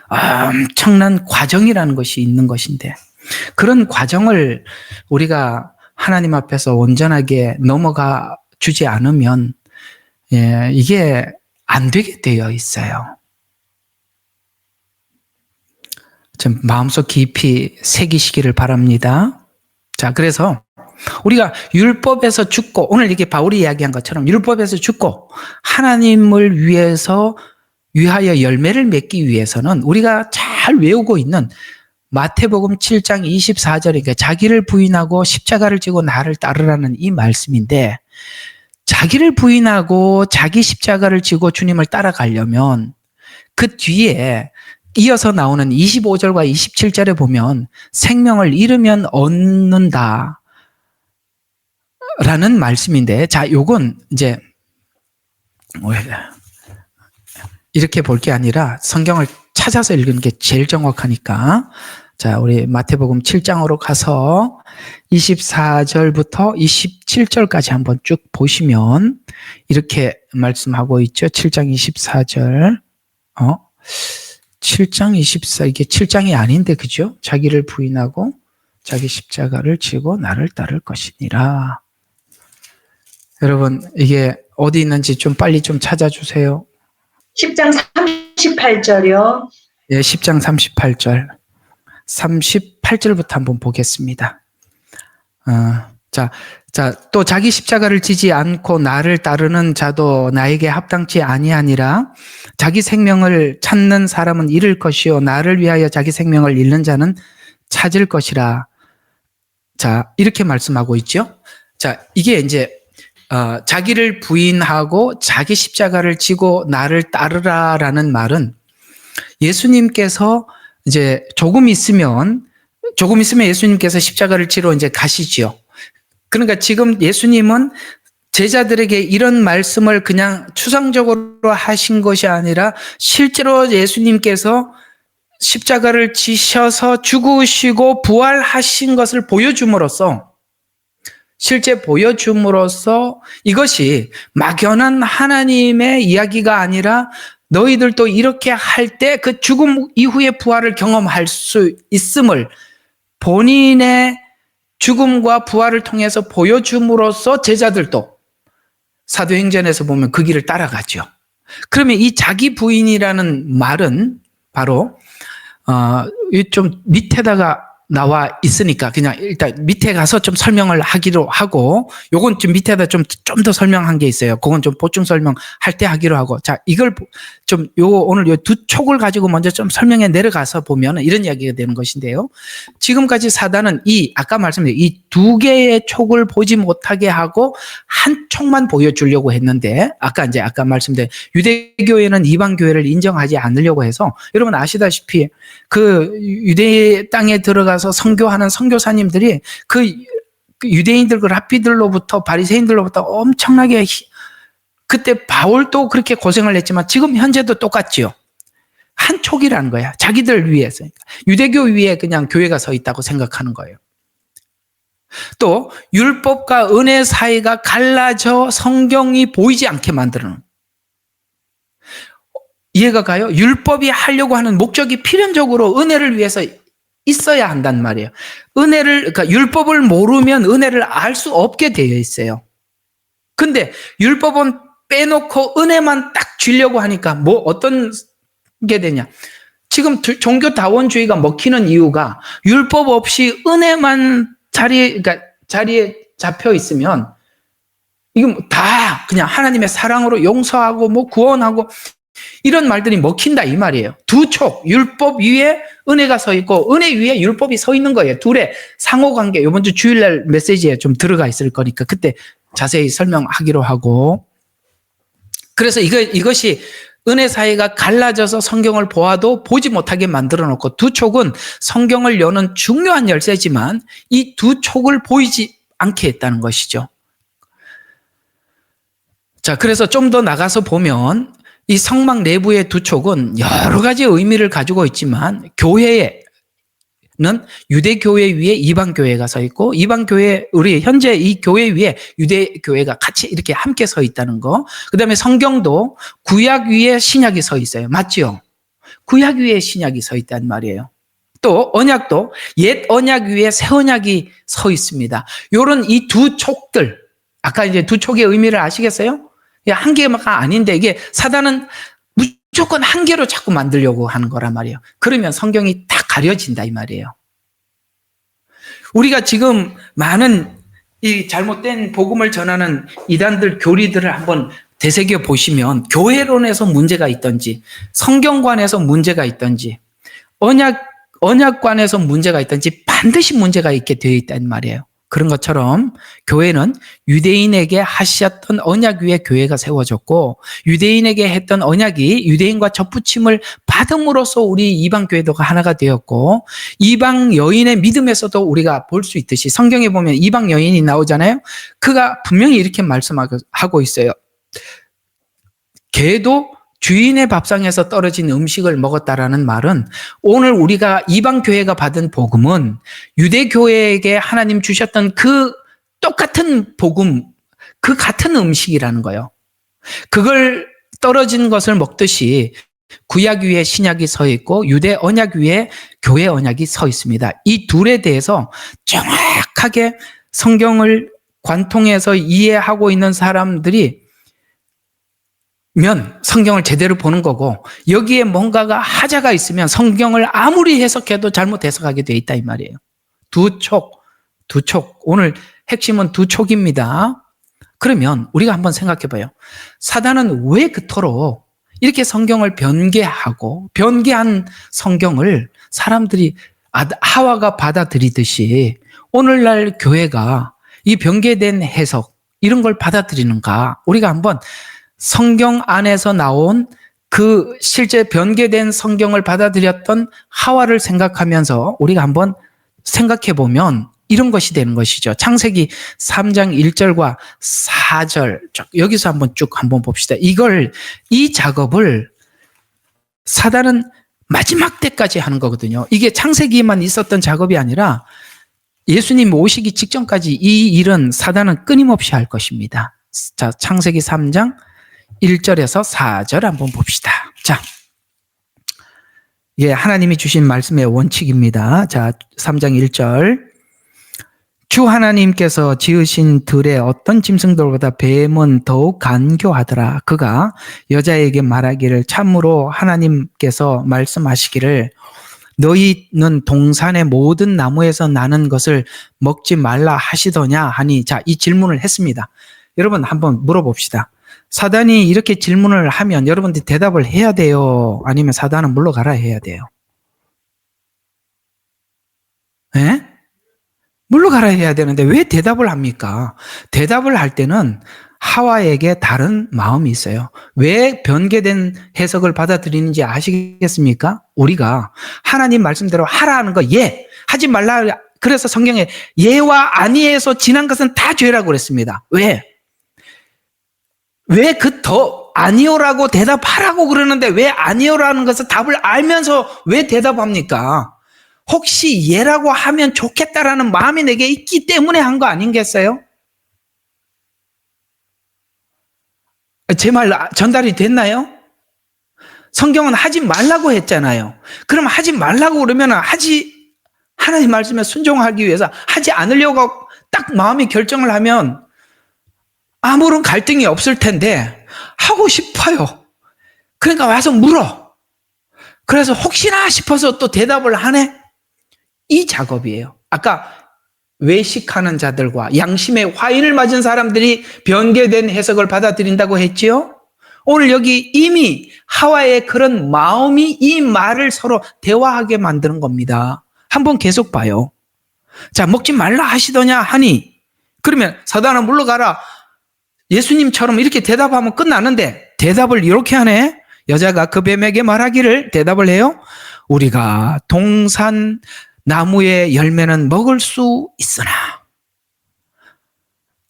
엄청난 과정이라는 것이 있는 것인데 그런 과정을 우리가 하나님 앞에서 온전하게 넘어가 주지 않으면 이게 안 되게 되어 있어요. 좀 마음속 깊이 새기시기를 바랍니다. 자, 그래서 우리가 율법에서 죽고 오늘 이렇게 바울이 이야기한 것처럼 율법에서 죽고 하나님을 위하여 열매를 맺기 위해서는 우리가 잘 외우고 있는 마태복음 7장 24절이니까 자기를 부인하고 십자가를 지고 나를 따르라는 이 말씀인데 자기를 부인하고 자기 십자가를 지고 주님을 따라가려면 그 뒤에 이어서 나오는 25절과 27절에 보면 생명을 잃으면 얻는다 라는 말씀인데 자, 요건 이제 이렇게 볼 게 아니라 성경을 찾아서 읽는 게 제일 정확하니까 자, 우리 마태복음 7장으로 가서 24절부터 27절까지 한번 쭉 보시면 이렇게 말씀하고 있죠. 7장 24절 7장 24 이게 7장이 아닌데 그죠? 자기를 부인하고 자기 십자가를 지고 나를 따를 것이니라. 여러분 이게 어디 있는지 좀 빨리 좀 찾아주세요. 10장 38절이요. 예, 10장 38절. 38절부터 한번 보겠습니다. 자, 또 자기 십자가를 지지 않고 나를 따르는 자도 나에게 합당치 아니하니라. 자기 생명을 찾는 사람은 잃을 것이요 나를 위하여 자기 생명을 잃는 자는 찾을 것이라. 자, 이렇게 말씀하고 있죠. 자, 이게 이제 자기를 부인하고 자기 십자가를 지고 나를 따르라라는 말은 예수님께서 이제 조금 있으면 예수님께서 십자가를 지러 이제 가시지요. 그러니까 지금 예수님은 제자들에게 이런 말씀을 그냥 추상적으로 하신 것이 아니라 실제로 예수님께서 십자가를 지셔서 죽으시고 부활하신 것을 실제 보여줌으로써 이것이 막연한 하나님의 이야기가 아니라 너희들도 이렇게 할 때 그 죽음 이후의 부활을 경험할 수 있음을 본인의 죽음과 부활을 통해서 보여줌으로써 제자들도 사도행전에서 보면 그 길을 따라가죠. 그러면 이 자기 부인이라는 말은 바로 좀 밑에다가 나와 있으니까 그냥 일단 밑에 가서 좀 설명을 하기로 하고, 요건 좀 밑에다 좀 더 설명한 게 있어요. 그건 좀 보충 설명할 때 하기로 하고. 자, 이걸 좀 오늘 요 두 촉을 가지고 먼저 좀 설명해 내려가서 보면 이런 이야기가 되는 것인데요. 지금까지 사단은 아까 말씀드린 이 두 개의 촉을 보지 못하게 하고 한 촉만 보여주려고 했는데, 아까 말씀드린 유대교회는 이방교회를 인정하지 않으려고 해서, 여러분 아시다시피 그 유대 땅에 들어가서 선교하는 선교사님들이 그 유대인들, 그 랍비들로부터, 바리새인들로부터 엄청나게, 그때 바울도 그렇게 고생을 했지만 지금 현재도 똑같지요. 한 촉이라는 거야. 자기들 위해서. 유대교 위에 그냥 교회가 서 있다고 생각하는 거예요. 또 율법과 은혜 사이가 갈라져 성경이 보이지 않게 만드는, 이해가 가요? 율법이 하려고 하는 목적이 필연적으로 은혜를 위해서 있어야 한단 말이에요. 그러니까 율법을 모르면 은혜를 알 수 없게 되어 있어요. 근데 율법은 빼놓고 은혜만 딱 주려고 하니까 어떤 게 되냐? 지금 종교다원주의가 먹히는 이유가, 율법 없이 은혜만 자리에 잡혀 있으면 이건 다 그냥 하나님의 사랑으로 용서하고 구원하고 이런 말들이 먹힌다 이 말이에요. 두 촉, 율법 위에 은혜가 서 있고 은혜 위에 율법이 서 있는 거예요. 둘의 상호관계. 이번 주 주일날 메시지에 좀 들어가 있을 거니까 그때 자세히 설명하기로 하고. 그래서 이것이 은혜 사이가 갈라져서 성경을 보아도 보지 못하게 만들어 놓고, 두 촉은 성경을 여는 중요한 열쇠지만 이 두 촉을 보이지 않게 했다는 것이죠. 자, 그래서 좀 더 나가서 보면 이 성막 내부의 두 촉은 여러 가지 의미를 가지고 있지만, 교회에는 유대교회 위에 이방교회가 서 있고, 이방교회, 우리 현재 이 교회 위에 유대교회가 같이 이렇게 함께 서 있다는 거. 그 다음에 성경도 구약 위에 신약이 서 있어요. 맞죠? 구약 위에 신약이 서 있단 말이에요. 또 언약도 옛 언약 위에 새 언약이 서 있습니다. 요런 이 두 촉들, 아까 이제 두 촉의 의미를 아시겠어요? 한 개가 아닌데, 이게 사단은 무조건 한 개로 자꾸 만들려고 하는 거란 말이에요. 그러면 성경이 다 가려진다 이 말이에요. 우리가 지금 많은 이 잘못된 복음을 전하는 이단들, 교리들을 한번 되새겨 보시면, 교회론에서 문제가 있든지 성경관에서 문제가 있든지 언약관에서 문제가 있든지 반드시 문제가 있게 되어 있단 말이에요. 그런 것처럼 교회는 유대인에게 하셨던 언약 위에 교회가 세워졌고, 유대인에게 했던 언약이 유대인과 접붙임을 받음으로써 우리 이방 교회도가 하나가 되었고, 이방 여인의 믿음에서도 우리가 볼 수 있듯이 성경에 보면 이방 여인이 나오잖아요. 그가 분명히 이렇게 말씀하고 있어요. 걔도 주인의 밥상에서 떨어진 음식을 먹었다라는 말은, 오늘 우리가 이방 교회가 받은 복음은 유대 교회에게 하나님 주셨던 그 똑같은 복음, 그 같은 음식이라는 거예요. 그걸 떨어진 것을 먹듯이 구약 위에 신약이 서 있고 유대 언약 위에 교회 언약이 서 있습니다. 이 둘에 대해서 정확하게 성경을 관통해서 이해하고 있는 사람들이 성경을 제대로 보는 거고, 여기에 뭔가가 하자가 있으면 성경을 아무리 해석해도 잘못 해석하게 돼 있다 이 말이에요. 두 촉. 오늘 핵심은 두 촉입니다. 그러면 우리가 한번 생각해 봐요. 사단은 왜 그토록 이렇게 성경을 변개한 성경을 사람들이 하와가 받아들이듯이 오늘날 교회가 이 변개된 해석, 이런 걸 받아들이는가? 우리가 한번 성경 안에서 나온 그 실제 변개된 성경을 받아들였던 하와를 생각하면서 우리가 한번 생각해 보면 이런 것이 되는 것이죠. 창세기 3장 1절과 4절 여기서 한번 봅시다. 이 작업을 사단은 마지막 때까지 하는 거거든요. 이게 창세기에만 있었던 작업이 아니라 예수님 오시기 직전까지 이 일은 사단은 끊임없이 할 것입니다. 자, 창세기 3장 1절에서 4절 한번 봅시다. 자, 하나님이 주신 말씀의 원칙입니다. 자, 3장 1절. 주 하나님께서 지으신 들의 어떤 짐승들보다 뱀은 더욱 간교하더라. 그가 여자에게 말하기를, 참으로 하나님께서 말씀하시기를 너희는 동산의 모든 나무에서 나는 것을 먹지 말라 하시더냐 하니, 자, 이 질문을 했습니다. 여러분 한번 물어봅시다. 사단이 이렇게 질문을 하면 여러분들이 대답을 해야 돼요? 아니면 사단은 물러가라 해야 돼요? 예? 물러가라 해야 되는데 왜 대답을 합니까? 대답을 할 때는 하와에게 다른 마음이 있어요. 왜 변개된 해석을 받아들이는지 아시겠습니까? 우리가 하나님 말씀대로 하라는 거 예, 하지 말라. 그래서 성경에 예와 아니에서 지난 것은 다 죄라고 그랬습니다. 왜? 왜 그 더 아니오라고 대답하라고 그러는데 왜 아니오라는 것을 답을 알면서 왜 대답합니까? 혹시 예라고 하면 좋겠다라는 마음이 내게 있기 때문에 한 거 아닌겠어요? 제 말 전달이 됐나요? 성경은 하지 말라고 했잖아요. 그럼 하지 말라고 그러면 하나님 말씀에 순종하기 위해서 하지 않으려고 딱 마음이 결정을 하면 아무런 갈등이 없을 텐데 하고 싶어요. 그러니까 와서 물어. 그래서 혹시나 싶어서 또 대답을 하네? 이 작업이에요. 아까 외식하는 자들과 양심의 화인을 맞은 사람들이 변개된 해석을 받아들인다고 했지요? 오늘 여기 이미 하와의 그런 마음이 이 말을 서로 대화하게 만드는 겁니다. 한번 계속 봐요. 자, 먹지 말라 하시더냐 하니, 그러면 사단아 물러가라. 예수님처럼 이렇게 대답하면 끝나는데 대답을 이렇게 하네. 여자가 그 뱀에게 말하기를, 대답을 해요. 우리가 동산 나무의 열매는 먹을 수 있으나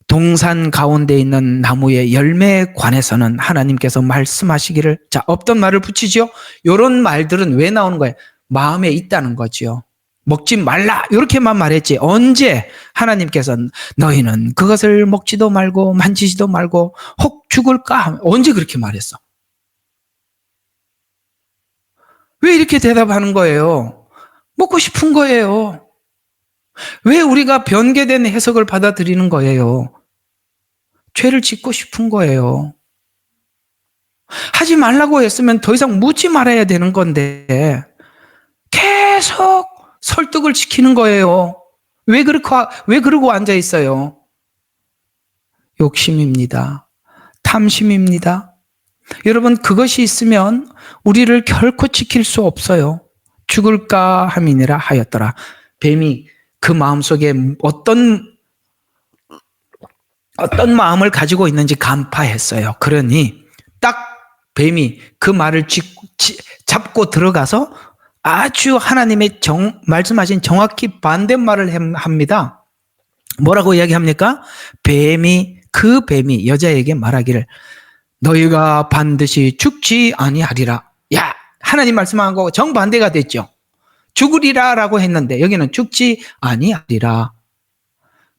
동산 가운데 있는 나무의 열매에 관해서는 하나님께서 말씀하시기를, 자, 없던 말을 붙이죠. 이런 말들은 왜 나오는 거예요? 마음에 있다는 거죠. 먹지 말라 이렇게만 말했지, 언제 하나님께서 너희는 그것을 먹지도 말고 만지지도 말고 혹 죽을까, 언제 그렇게 말했어? 왜 이렇게 대답하는 거예요? 먹고 싶은 거예요. 왜 우리가 변개된 해석을 받아들이는 거예요? 죄를 짓고 싶은 거예요. 하지 말라고 했으면 더 이상 묻지 말아야 되는 건데 계속 설득을 시키는 거예요. 왜 그러고 앉아 있어요? 욕심입니다. 탐심입니다. 여러분, 그것이 있으면 우리를 결코 지킬 수 없어요. 죽을까 함이니라 하였더라. 뱀이 그 마음속에 어떤 마음을 가지고 있는지 간파했어요. 그러니 딱 뱀이 그 말을 잡고 들어가서 아주 하나님의 말씀하신 정확히 반대말을 합니다. 뭐라고 이야기합니까? 그 뱀이 여자에게 말하기를 너희가 반드시 죽지 아니하리라. 야, 하나님 말씀하고 정반대가 됐죠. 죽으리라 라고 했는데 여기는 죽지 아니하리라.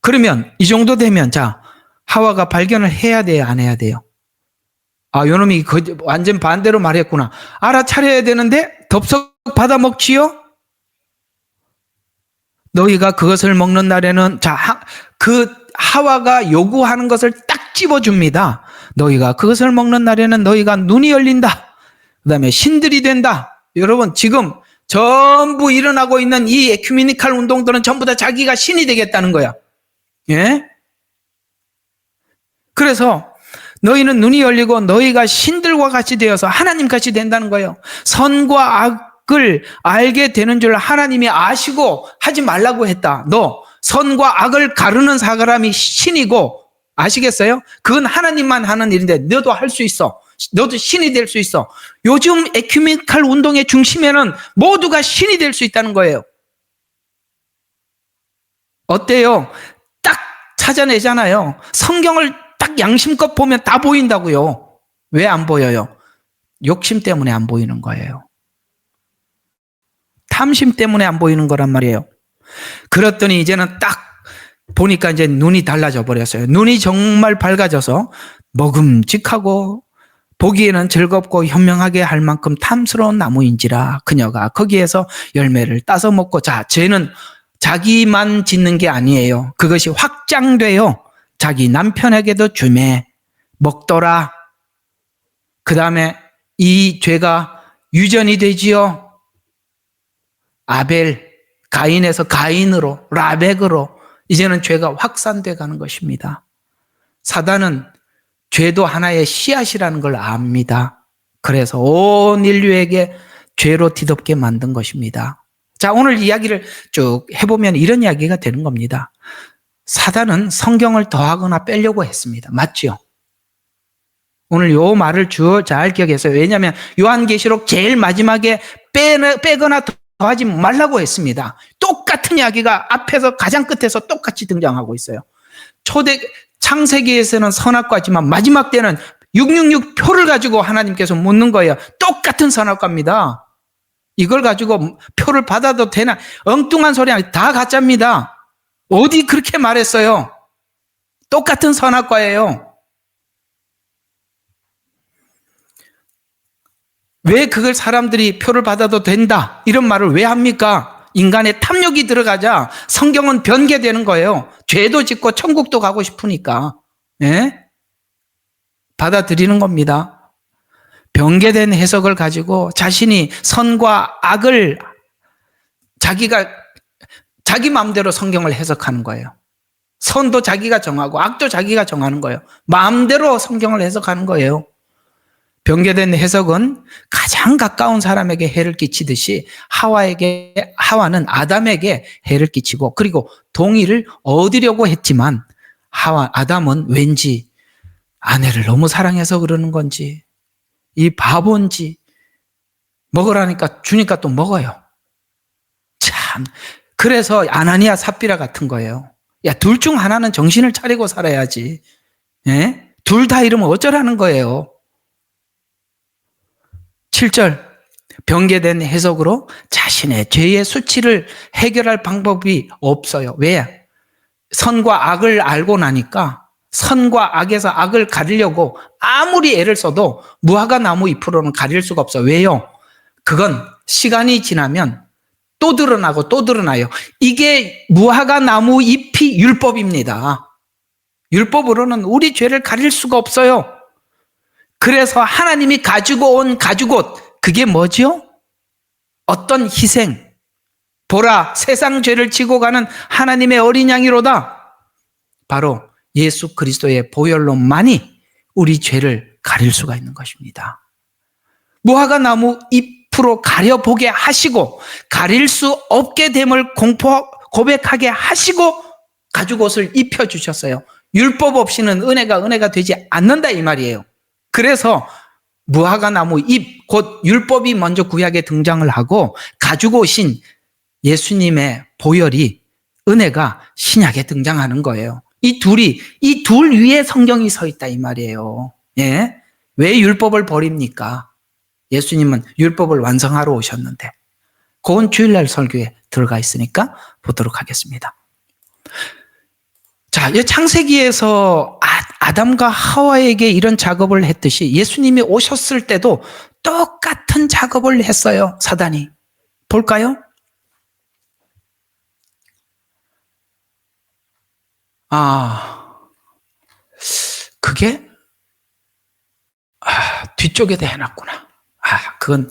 그러면 이 정도 되면, 자, 하와가 발견을 해야 돼요, 안 해야 돼요? 아, 요놈이 완전 반대로 말했구나. 알아차려야 되는데 덥석 받아 먹지요? 너희가 그것을 먹는 날에는, 자, 그 하와가 요구하는 것을 딱 집어줍니다. 너희가 그것을 먹는 날에는 너희가 눈이 열린다. 그 다음에 신들이 된다. 여러분, 지금 전부 일어나고 있는 이 에큐메니칼 운동들은 전부 다 자기가 신이 되겠다는 거야. 예? 그래서 너희는 눈이 열리고 너희가 신들과 같이 되어서 하나님 같이 된다는 거예요. 선과 악을 알게 되는 줄 하나님이 아시고 하지 말라고 했다. 너 선과 악을 가르는 사람이 신이고, 아시겠어요? 그건 하나님만 하는 일인데 너도 할 수 있어. 너도 신이 될 수 있어. 요즘 에큐메니칼 운동의 중심에는 모두가 신이 될 수 있다는 거예요. 어때요? 딱 찾아내잖아요. 성경을 딱 양심껏 보면 다 보인다고요. 왜 안 보여요? 욕심 때문에 안 보이는 거예요. 탐심 때문에 안 보이는 거란 말이에요. 그랬더니 이제는 딱 보니까 이제 눈이 달라져 버렸어요. 눈이 정말 밝아져서 먹음직하고 보기에는 즐겁고 현명하게 할 만큼 탐스러운 나무인지라 그녀가 거기에서 열매를 따서 먹고, 자, 죄는 자기만 짓는 게 아니에요. 그것이 확장돼요. 자기 남편에게도 주매 먹더라. 그 다음에 이 죄가 유전이 되지요. 아벨, 가인에서 가인으로, 라멕으로 이제는 죄가 확산돼 가는 것입니다. 사단은 죄도 하나의 씨앗이라는 걸 압니다. 그래서 온 인류에게 죄로 뒤덮게 만든 것입니다. 자, 오늘 이야기를 쭉 해보면 이런 이야기가 되는 겁니다. 사단은 성경을 더하거나 빼려고 했습니다. 맞죠? 오늘 요 말을 잘 기억해서요. 왜냐하면 요한계시록 제일 마지막에 빼거나 더하지 말라고 했습니다. 똑같은 이야기가 앞에서 가장 끝에서 똑같이 등장하고 있어요. 창세기에서는 선악과지만 마지막 때는 666 표를 가지고 하나님께서 묻는 거예요. 똑같은 선악과입니다. 이걸 가지고 표를 받아도 되나? 엉뚱한 소리 아니에요. 다 가짜입니다. 어디 그렇게 말했어요? 똑같은 선악과예요. 왜 그걸 사람들이 표를 받아도 된다 이런 말을 왜 합니까? 인간의 탐욕이 들어가자 성경은 변개되는 거예요. 죄도 짓고 천국도 가고 싶으니까. 예? 받아들이는 겁니다. 변개된 해석을 가지고 자신이 선과 악을 자기 마음대로 성경을 해석하는 거예요. 선도 자기가 정하고 악도 자기가 정하는 거예요. 마음대로 성경을 해석하는 거예요. 변개된 해석은 가장 가까운 사람에게 해를 끼치듯이 하와는 아담에게 해를 끼치고, 그리고 동의를 얻으려고 했지만 아담은 왠지 아내를 너무 사랑해서 그러는 건지 이 바본지 먹으라니까 주니까 또 먹어요. 참, 그래서 아나니아 삽비라 같은 거예요. 야, 둘 중 하나는 정신을 차리고 살아야지. 예? 둘 다 이러면 어쩌라는 거예요. 7절, 변개된 해석으로 자신의 죄의 수치를 해결할 방법이 없어요. 왜? 선과 악을 알고 나니까 선과 악에서 악을 가리려고 아무리 애를 써도 무화과 나무 잎으로는 가릴 수가 없어요. 왜요? 그건 시간이 지나면 또 드러나고 또 드러나요. 이게 무화과 나무 잎이 율법입니다. 율법으로는 우리 죄를 가릴 수가 없어요. 그래서 하나님이 가지고 온 가죽옷, 그게 뭐죠? 어떤 희생. 보라, 세상 죄를 지고 가는 하나님의 어린 양이로다. 바로 예수 그리스도의 보혈로만이 우리 죄를 가릴 수가 있는 것입니다. 무화과 나무 잎으로 가려보게 하시고 가릴 수 없게 됨을 고백하게 하시고 가죽옷을 입혀주셨어요. 율법 없이는 은혜가 되지 않는다 이 말이에요. 그래서 무화과 나무 잎, 곧 율법이 먼저 구약에 등장을 하고 가죽옷인 예수님의 보혈이, 은혜가 신약에 등장하는 거예요. 이 둘 위에 성경이 서 있다 이 말이에요. 예? 왜 율법을 버립니까? 예수님은 율법을 완성하러 오셨는데. 그건 주일날 설교에 들어가 있으니까 보도록 하겠습니다. 자, 이 창세기에서 아담과 하와에게 이런 작업을 했듯이 예수님이 오셨을 때도 똑같은 작업을 했어요, 사단이. 볼까요? 그게 뒤쪽에다 해놨구나. 그건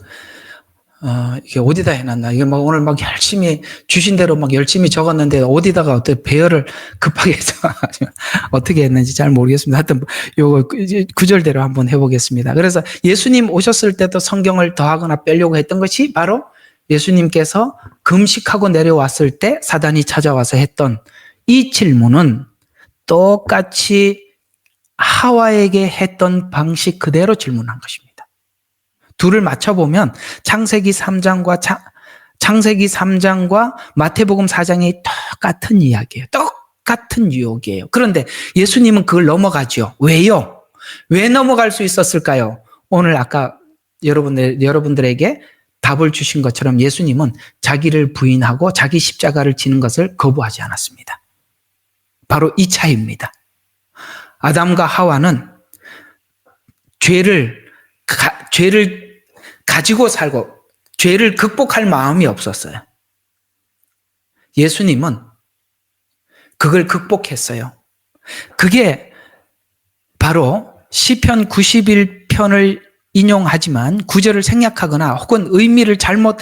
이게 어디다 해놨나? 이게 막 오늘 막 열심히 주신 대로 막 열심히 적었는데 어디다가 어떻게 배열을 급하게 해서 어떻게 했는지 잘 모르겠습니다. 하여튼 요거 구절대로 한번 해보겠습니다. 그래서 예수님 오셨을 때도 성경을 더하거나 빼려고 했던 것이 바로 예수님께서 금식하고 내려왔을 때 사단이 찾아와서 했던 이 질문은 똑같이 하와에게 했던 방식 그대로 질문한 것입니다. 둘을 맞춰보면 창세기 3장과 마태복음 4장이 똑같은 이야기예요. 똑같은 유혹이에요. 그런데 예수님은 그걸 넘어가죠. 왜요? 왜 넘어갈 수 있었을까요? 오늘 아까 여러분들에게 답을 주신 것처럼 예수님은 자기를 부인하고 자기 십자가를 지는 것을 거부하지 않았습니다. 바로 이 차이입니다. 아담과 하와는 죄를 가지고 살고 죄를 극복할 마음이 없었어요. 예수님은 그걸 극복했어요. 그게 바로 시편 91편을 인용하지만 구절을 생략하거나 혹은 의미를 잘못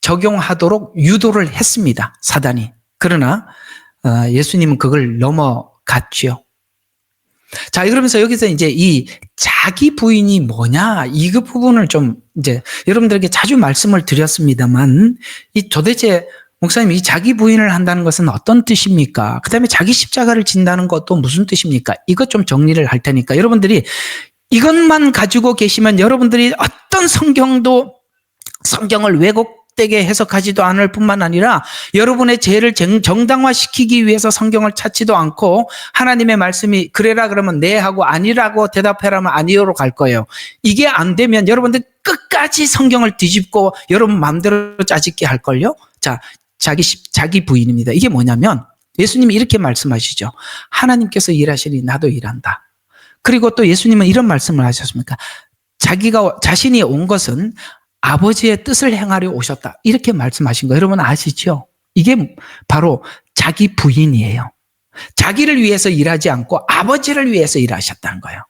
적용하도록 유도를 했습니다. 사단이. 그러나 예수님은 그걸 넘어갔지요. 자, 그러면서 여기서 이제 이 자기 부인이 뭐냐, 이 부분을 좀 이제 여러분들에게 자주 말씀을 드렸습니다만, 이 도대체 목사님, 이 자기 부인을 한다는 것은 어떤 뜻입니까? 그 다음에 자기 십자가를 진다는 것도 무슨 뜻입니까? 이것 좀 정리를 할 테니까 여러분들이 이것만 가지고 계시면 여러분들이 어떤 성경을 왜곡되게 해석하지도 않을 뿐만 아니라 여러분의 죄를 정당화시키기 위해서 성경을 찾지도 않고 하나님의 말씀이 그래라 그러면 네 하고 아니라고 대답해라면 아니요로 갈 거예요. 이게 안 되면 여러분들 끝까지 성경을 뒤집고 여러분 마음대로 짜집게 할걸요? 자, 자기 부인입니다. 이게 뭐냐면 예수님이 이렇게 말씀하시죠. 하나님께서 일하시니 나도 일한다. 그리고 또 예수님은 이런 말씀을 하셨습니까? 자신이 온 것은 아버지의 뜻을 행하려 오셨다. 이렇게 말씀하신 거 여러분 아시죠? 이게 바로 자기 부인이에요. 자기를 위해서 일하지 않고 아버지를 위해서 일하셨다는 거예요.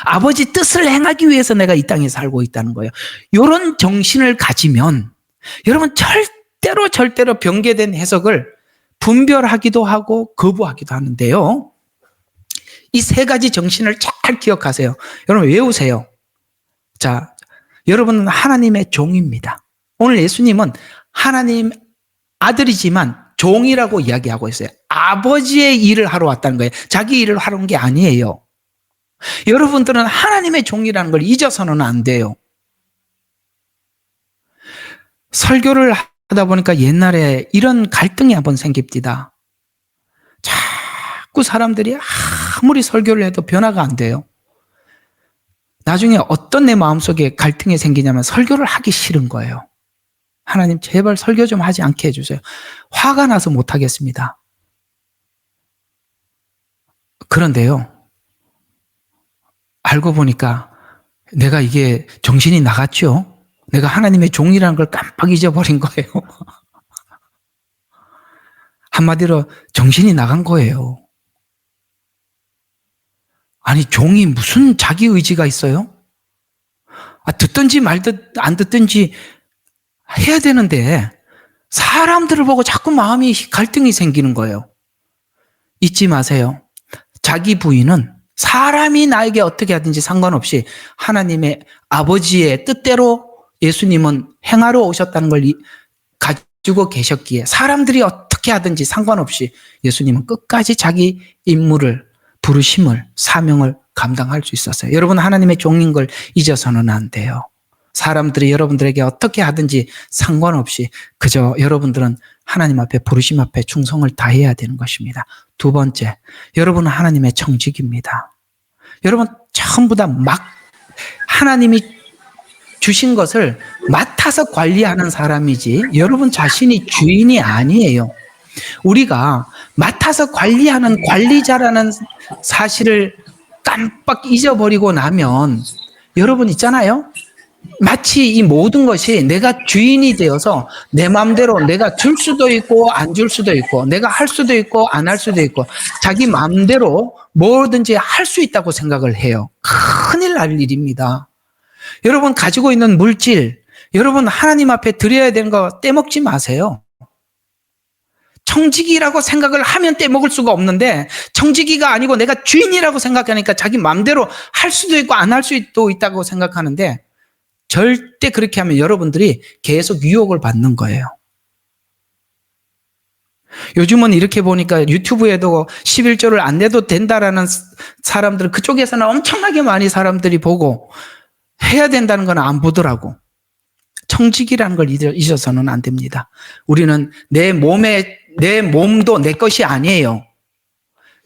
아버지 뜻을 행하기 위해서 내가 이 땅에 살고 있다는 거예요. 이런 정신을 가지면 여러분 절대로 변개된 해석을 분별하기도 하고 거부하기도 하는데요. 이 세 가지 정신을 잘 기억하세요. 여러분 외우세요. 자, 여러분은 하나님의 종입니다. 오늘 예수님은 하나님 아들이지만 종이라고 이야기하고 있어요. 아버지의 일을 하러 왔다는 거예요. 자기 일을 하러 온 게 아니에요. 여러분들은 하나님의 종이라는 걸 잊어서는 안 돼요. 설교를 하다 보니까 옛날에 이런 갈등이 한번 생깁니다. 자꾸 사람들이 아무리 설교를 해도 변화가 안 돼요. 나중에 어떤 내 마음속에 갈등이 생기냐면 설교를 하기 싫은 거예요. 하나님 제발 설교 좀 하지 않게 해주세요. 화가 나서 못하겠습니다. 그런데요, 알고 보니까 내가 이게 정신이 나갔죠. 내가 하나님의 종이라는 걸 깜빡 잊어버린 거예요. 한마디로 정신이 나간 거예요. 아니, 종이 무슨 자기 의지가 있어요? 듣든지 안 듣든지 해야 되는데 사람들을 보고 자꾸 마음이 갈등이 생기는 거예요. 잊지 마세요. 자기 부인은 사람이 나에게 어떻게 하든지 상관없이 하나님의 아버지의 뜻대로 예수님은 행하러 오셨다는 걸 가지고 계셨기에 사람들이 어떻게 하든지 상관없이 예수님은 끝까지 자기 임무를, 부르심을, 사명을 감당할 수 있었어요. 여러분 하나님의 종인 걸 잊어서는 안 돼요. 사람들이 여러분들에게 어떻게 하든지 상관없이 그저 여러분들은 하나님 앞에 부르심 앞에 충성을 다해야 되는 것입니다. 두 번째, 여러분은 하나님의 청직입니다. 여러분 전부 다 하나님이 주신 것을 맡아서 관리하는 사람이지 여러분 자신이 주인이 아니에요. 우리가 맡아서 관리하는 관리자라는 사실을 깜빡 잊어버리고 나면 여러분 있잖아요. 마치 이 모든 것이 내가 주인이 되어서 내 마음대로 내가 줄 수도 있고 안 줄 수도 있고 내가 할 수도 있고 안 할 수도 있고 자기 마음대로 뭐든지 할 수 있다고 생각을 해요. 큰일 날 일입니다. 여러분 가지고 있는 물질, 여러분 하나님 앞에 드려야 되는 거 떼먹지 마세요. 청지기라고 생각을 하면 떼먹을 수가 없는데 청지기가 아니고 내가 주인이라고 생각하니까 자기 마음대로 할 수도 있고 안 할 수도 있다고 생각하는데 절대 그렇게 하면 여러분들이 계속 유혹을 받는 거예요. 요즘은 이렇게 보니까 유튜브에도 11조를 안 내도 된다라는 사람들, 그쪽에서는 엄청나게 많이 사람들이 보고 해야 된다는 건 안 보더라고. 청지기라는 걸 잊어서는 안 됩니다. 우리는 내 몸도 내 것이 아니에요.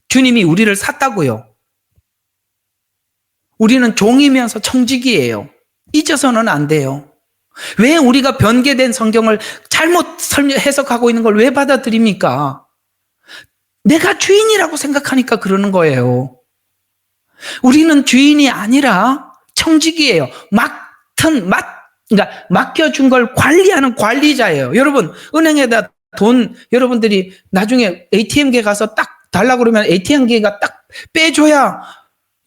주님이 우리를 샀다고요. 우리는 종이면서 청지기예요. 잊어서는 안 돼요. 왜 우리가 변개된 성경을 잘못 해석하고 있는 걸 왜 받아들입니까? 내가 주인이라고 생각하니까 그러는 거예요. 우리는 주인이 아니라 청지기예요. 그러니까 맡겨준 걸 관리하는 관리자예요. 여러분, 은행에다 돈, 여러분들이 나중에 ATM기에 가서 딱 달라고 그러면 ATM기가 딱 빼줘야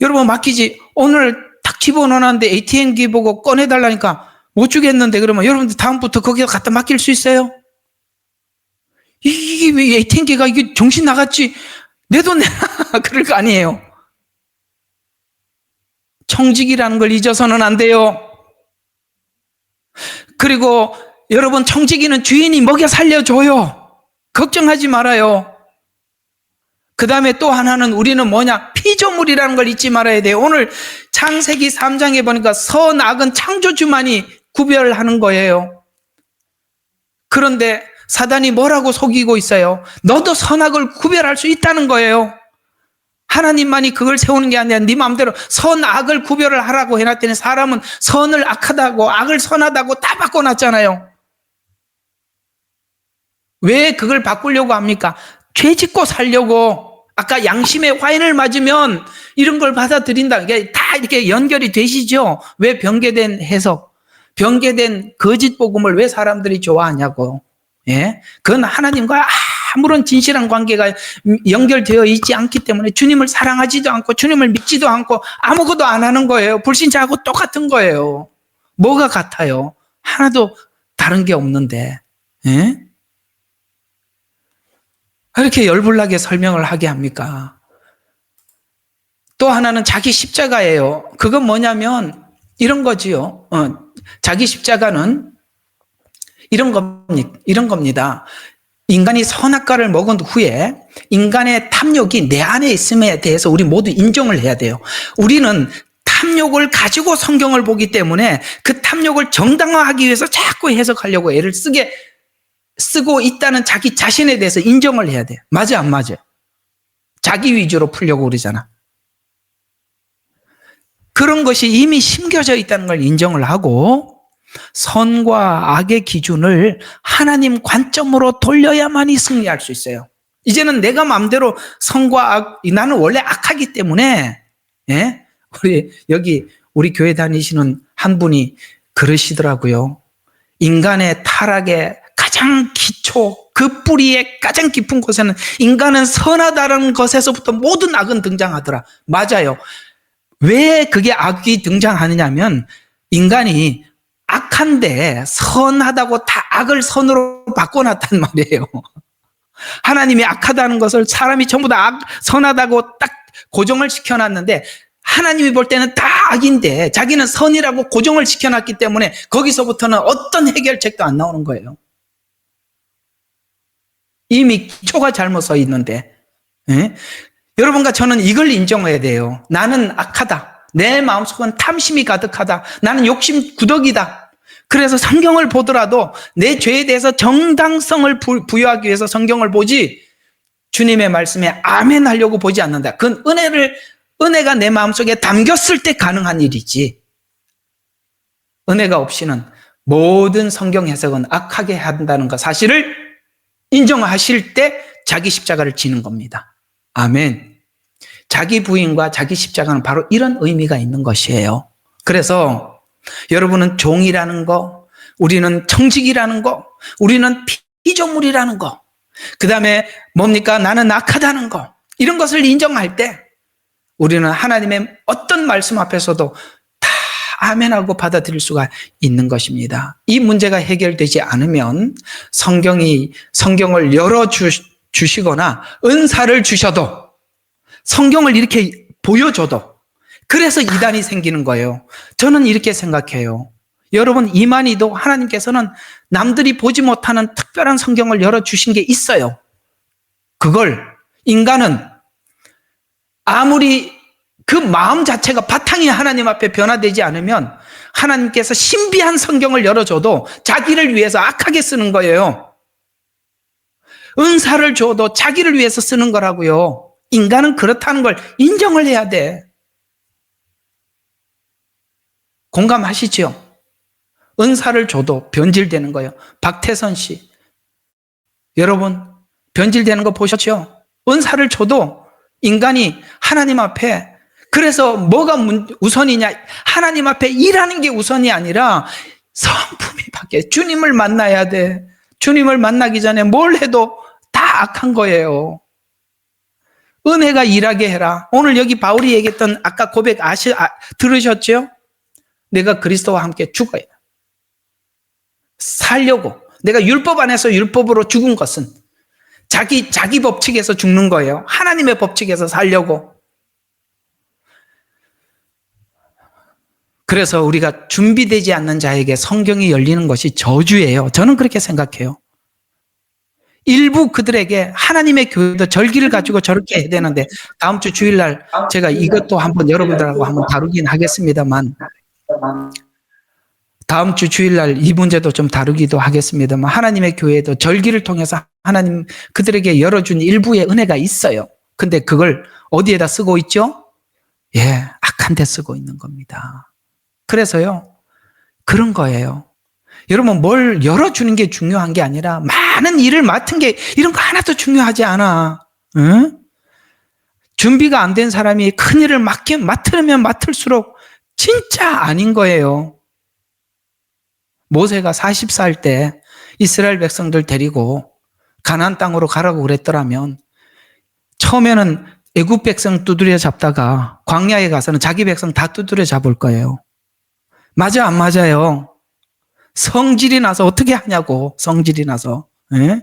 여러분 맡기지. 오늘 딱 집어넣었는데 ATM기 보고 꺼내달라니까 못 주겠는데 그러면 여러분들 다음부터 거기다 갖다 맡길 수 있어요? 이게 왜 ATM기가 이게 정신 나갔지? 내 돈 내놔. 그럴 거 아니에요. 청지기라는 걸 잊어서는 안 돼요. 그리고 여러분, 청지기는 주인이 먹여 살려줘요. 걱정하지 말아요. 그 다음에 또 하나는 우리는 뭐냐? 피조물이라는 걸 잊지 말아야 돼요. 오늘 창세기 3장에 보니까 선악은 창조주만이 구별하는 거예요. 그런데 사단이 뭐라고 속이고 있어요? 너도 선악을 구별할 수 있다는 거예요. 하나님만이 그걸 세우는 게 아니라 네 마음대로 선악을 구별을 하라고 해놨더니 사람은 선을 악하다고 악을 선하다고 다 바꿔놨잖아요. 왜 그걸 바꾸려고 합니까? 죄 짓고 살려고. 아까 양심의 화인을 맞으면 이런 걸 받아들인다. 이게 다 이렇게 연결이 되시죠? 왜 변개된 해석, 변개된 거짓 복음을 왜 사람들이 좋아하냐고. 예? 그건 하나님과 아무런 진실한 관계가 연결되어 있지 않기 때문에 주님을 사랑하지도 않고 주님을 믿지도 않고 아무것도 안 하는 거예요. 불신자하고 똑같은 거예요. 뭐가 같아요? 하나도 다른 게 없는데. 예? 이렇게 열불나게 설명을 하게 합니까? 또 하나는 자기 십자가예요. 그건 뭐냐면 이런 거지요. 자기 십자가는 이런 겁니다. 인간이 선악과를 먹은 후에 인간의 탐욕이 내 안에 있음에 대해서 우리 모두 인정을 해야 돼요. 우리는 탐욕을 가지고 성경을 보기 때문에 그 탐욕을 정당화하기 위해서 자꾸 해석하려고 애를 쓰고 있다는 자기 자신에 대해서 인정을 해야 돼요. 맞아, 안 맞아? 자기 위주로 풀려고 그러잖아. 그런 것이 이미 심겨져 있다는 걸 인정을 하고 선과 악의 기준을 하나님 관점으로 돌려야만이 승리할 수 있어요. 이제는 내가 마음대로 선과 악, 나는 원래 악하기 때문에, 예? 우리 교회 다니시는 한 분이 그러시더라고요. 인간의 타락의 가장 기초, 그 뿌리의 가장 깊은 곳에는 인간은 선하다는 것에서부터 모든 악은 등장하더라. 맞아요. 왜 그게 악이 등장하느냐면 인간이 악한데 선하다고 다 악을 선으로 바꿔놨단 말이에요. 하나님이 악하다는 것을 사람이 전부 다 선하다고 딱 고정을 시켜놨는데 하나님이 볼 때는 다 악인데 자기는 선이라고 고정을 시켜놨기 때문에 거기서부터는 어떤 해결책도 안 나오는 거예요. 이미 기초가 잘못 서 있는데. 예? 여러분과 저는 이걸 인정해야 돼요. 나는 악하다. 내 마음속은 탐심이 가득하다. 나는 욕심 구덕이다. 그래서 성경을 보더라도 내 죄에 대해서 정당성을 부여하기 위해서 성경을 보지 주님의 말씀에 아멘 하려고 보지 않는다. 그건 은혜가 내 마음속에 담겼을 때 가능한 일이지. 은혜가 없이는 모든 성경 해석은 악하게 한다는 것 사실을 인정하실 때 자기 십자가를 지는 겁니다. 아멘. 자기 부인과 자기 십자가는 바로 이런 의미가 있는 것이에요. 그래서 여러분은 종이라는 거, 우리는 청직이라는 거, 우리는 피조물이라는 거, 그 다음에 뭡니까? 나는 악하다는 거, 이런 것을 인정할 때 우리는 하나님의 어떤 말씀 앞에서도 다 아멘하고 받아들일 수가 있는 것입니다. 이 문제가 해결되지 않으면 성경을 열어주시거나 은사를 주셔도 성경을 이렇게 보여줘도 그래서 이단이 생기는 거예요. 저는 이렇게 생각해요. 여러분 이만희도 하나님께서는 남들이 보지 못하는 특별한 성경을 열어주신 게 있어요. 그걸 인간은 아무리 그 마음 자체가 바탕이 하나님 앞에 변화되지 않으면 하나님께서 신비한 성경을 열어줘도 자기를 위해서 악하게 쓰는 거예요. 은사를 줘도 자기를 위해서 쓰는 거라고요. 인간은 그렇다는 걸 인정을 해야 돼. 공감하시죠? 은사를 줘도 변질되는 거예요. 박태선 씨. 여러분, 변질되는 거 보셨죠? 은사를 줘도 인간이 하나님 앞에 그래서 뭐가 우선이냐? 하나님 앞에 일하는 게 우선이 아니라 성품이 바뀌어요. 주님을 만나야 돼. 주님을 만나기 전에 뭘 해도 다 악한 거예요. 은혜가 일하게 해라. 오늘 여기 바울이 얘기했던 아까 고백 들으셨죠? 내가 그리스도와 함께 죽어야 돼. 살려고. 내가 율법 안에서 율법으로 죽은 것은 자기 법칙에서 죽는 거예요. 하나님의 법칙에서 살려고. 그래서 우리가 준비되지 않는 자에게 성경이 열리는 것이 저주예요. 저는 그렇게 생각해요. 일부 그들에게 하나님의 교회도 절기를 가지고 저렇게 해야 되는데, 다음 주 주일날 제가 이것도 한번 여러분들하고 한번 다루긴 하겠습니다만, 다음 주 주일날 이 문제도 좀 다루기도 하겠습니다만, 하나님의 교회도 절기를 통해서 하나님 그들에게 열어준 일부의 은혜가 있어요. 근데 그걸 어디에다 쓰고 있죠? 예, 악한 데 쓰고 있는 겁니다. 그래서요, 그런 거예요. 여러분, 뭘 열어주는 게 중요한 게 아니라 많은 일을 맡은 게 이런 거 하나도 중요하지 않아. 응? 준비가 안 된 사람이 큰 일을 맡으면 맡을수록 진짜 아닌 거예요. 모세가 40살 때 이스라엘 백성들 데리고 가나안 땅으로 가라고 그랬더라면 처음에는 애굽 백성 두드려 잡다가 광야에 가서는 자기 백성 다 두드려 잡을 거예요. 맞아, 안 맞아요? 성질이 나서 어떻게 하냐고, 성질이 나서. 예?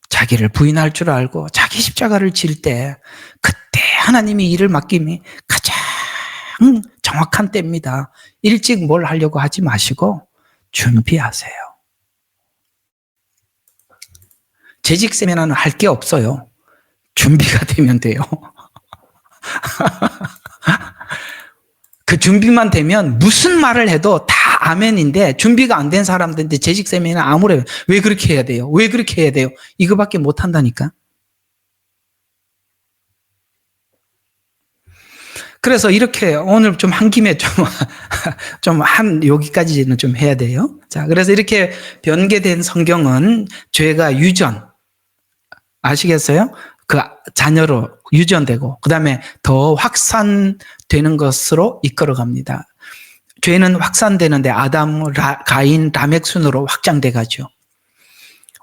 자기를 부인할 줄 알고 자기 십자가를 질 때, 그때 하나님이 일을 맡김이 가장 정확한 때입니다. 일찍 뭘 하려고 하지 마시고 준비하세요. 재직 세미나는 할 게 없어요. 준비가 되면 돼요. 그 준비만 되면 무슨 말을 해도 다 아멘인데, 준비가 안 된 사람들한테 재직 세미나 아무래도 왜 그렇게 해야 돼요? 왜 그렇게 해야 돼요? 이거밖에 못 한다니까. 그래서 이렇게 오늘 좀 한 김에 여기까지는 좀 해야 돼요. 자, 그래서 이렇게 변개된 성경은 죄가 유전, 아시겠어요? 그 자녀로 유전되고, 그 다음에 더 확산되는 것으로 이끌어갑니다. 죄는 확산되는데 아담, 가인, 라멕 순으로 확장돼 가죠.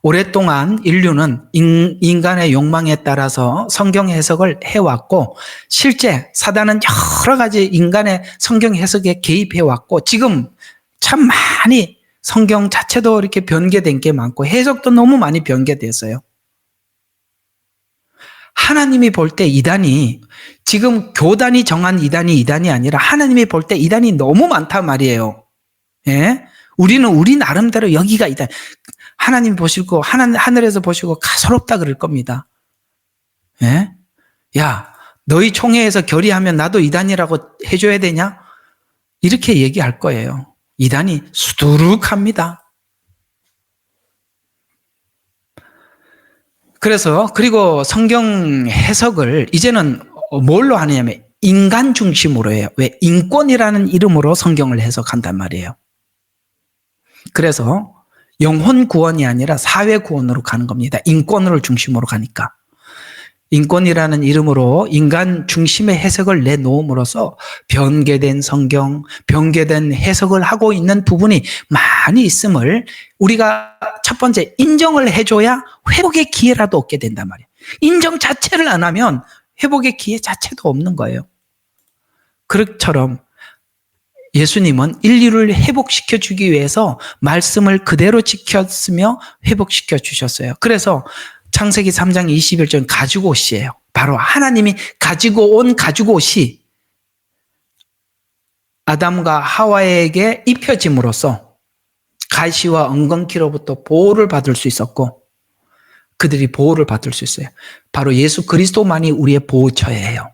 오랫동안 인류는 인간의 욕망에 따라서 성경 해석을 해왔고, 실제 사단은 여러 가지 인간의 성경 해석에 개입해왔고, 지금 참 많이 성경 자체도 이렇게 변개된 게 많고 해석도 너무 많이 변개됐어요. 하나님이 볼 때 이단이, 지금 교단이 정한 이단이 아니라 하나님이 볼 때 이단이 너무 많단 말이에요. 예? 우리는 우리 나름대로 여기가 이단. 하나님 보시고, 하늘에서 보시고 가소롭다 그럴 겁니다. 예? 야, 너희 총회에서 결의하면 나도 이단이라고 해줘야 되냐? 이렇게 얘기할 거예요. 이단이 수두룩합니다. 그래서, 그리고 성경 해석을 이제는 뭘로 하느냐면 인간 중심으로 해요. 왜? 인권이라는 이름으로 성경을 해석한단 말이에요. 그래서 영혼 구원이 아니라 사회 구원으로 가는 겁니다. 인권을 중심으로 가니까. 인권이라는 이름으로 인간 중심의 해석을 내놓음으로써 변개된 성경, 변개된 해석을 하고 있는 부분이 많이 있음을 우리가 첫 번째 인정을 해줘야 회복의 기회라도 얻게 된단 말이에요. 인정 자체를 안 하면 회복의 기회 자체도 없는 거예요. 그처럼 예수님은 인류를 회복시켜 주기 위해서 말씀을 그대로 지켰으며 회복시켜 주셨어요. 그래서 창세기 3장 21절 가죽옷이에요. 바로 하나님이 가지고 온 가죽옷이 아담과 하와에게 입혀짐으로써 가시와 엉겅퀴로부터 보호를 받을 수 있었고, 그들이 보호를 받을 수 있어요. 바로 예수 그리스도만이 우리의 보호처예요.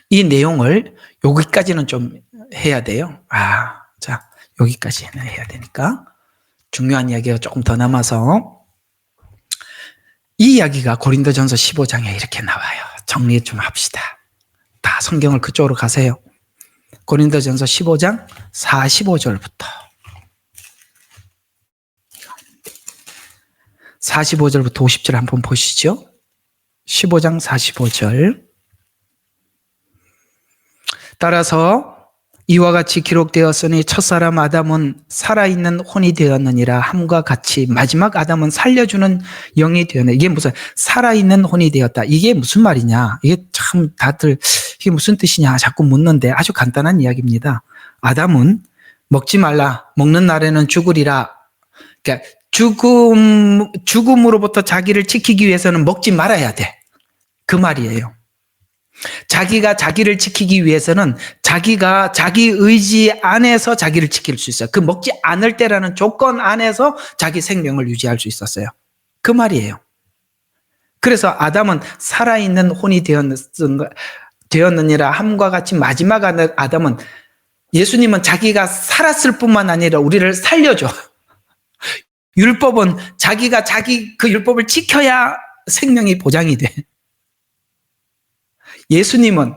이 내용을 여기까지는 좀 해야 돼요. 자, 여기까지는 해야 되니까. 중요한 이야기가 조금 더 남아서, 이 이야기가 고린도전서 15장에 이렇게 나와요. 정리 좀 합시다. 다 성경을 그쪽으로 가세요. 고린도전서 15장 45절부터 50절 한번 보시죠. 15장 45절. 따라서 이와 같이 기록되었으니 첫사람 아담은 살아있는 혼이 되었느니라 함과 같이 마지막 아담은 살려주는 영이 되었네. 이게 무슨 살아있는 혼이 되었다. 이게 무슨 말이냐. 이게 참 다들 이게 무슨 뜻이냐 자꾸 묻는데 아주 간단한 이야기입니다. 아담은 먹지 말라. 먹는 날에는 죽으리라. 그러니까 죽음으로부터 자기를 지키기 위해서는 먹지 말아야 돼. 그 말이에요. 자기가 자기를 지키기 위해서는 자기가 자기 의지 안에서 자기를 지킬 수 있어요. 그 먹지 않을 때라는 조건 안에서 자기 생명을 유지할 수 있었어요. 그 말이에요. 그래서 아담은 살아있는 혼이 되었느니라 함과 같이 마지막 아담은, 예수님은 자기가 살았을 뿐만 아니라 우리를 살려줘. 율법은 자기가 그 율법을 지켜야 생명이 보장이 돼. 예수님은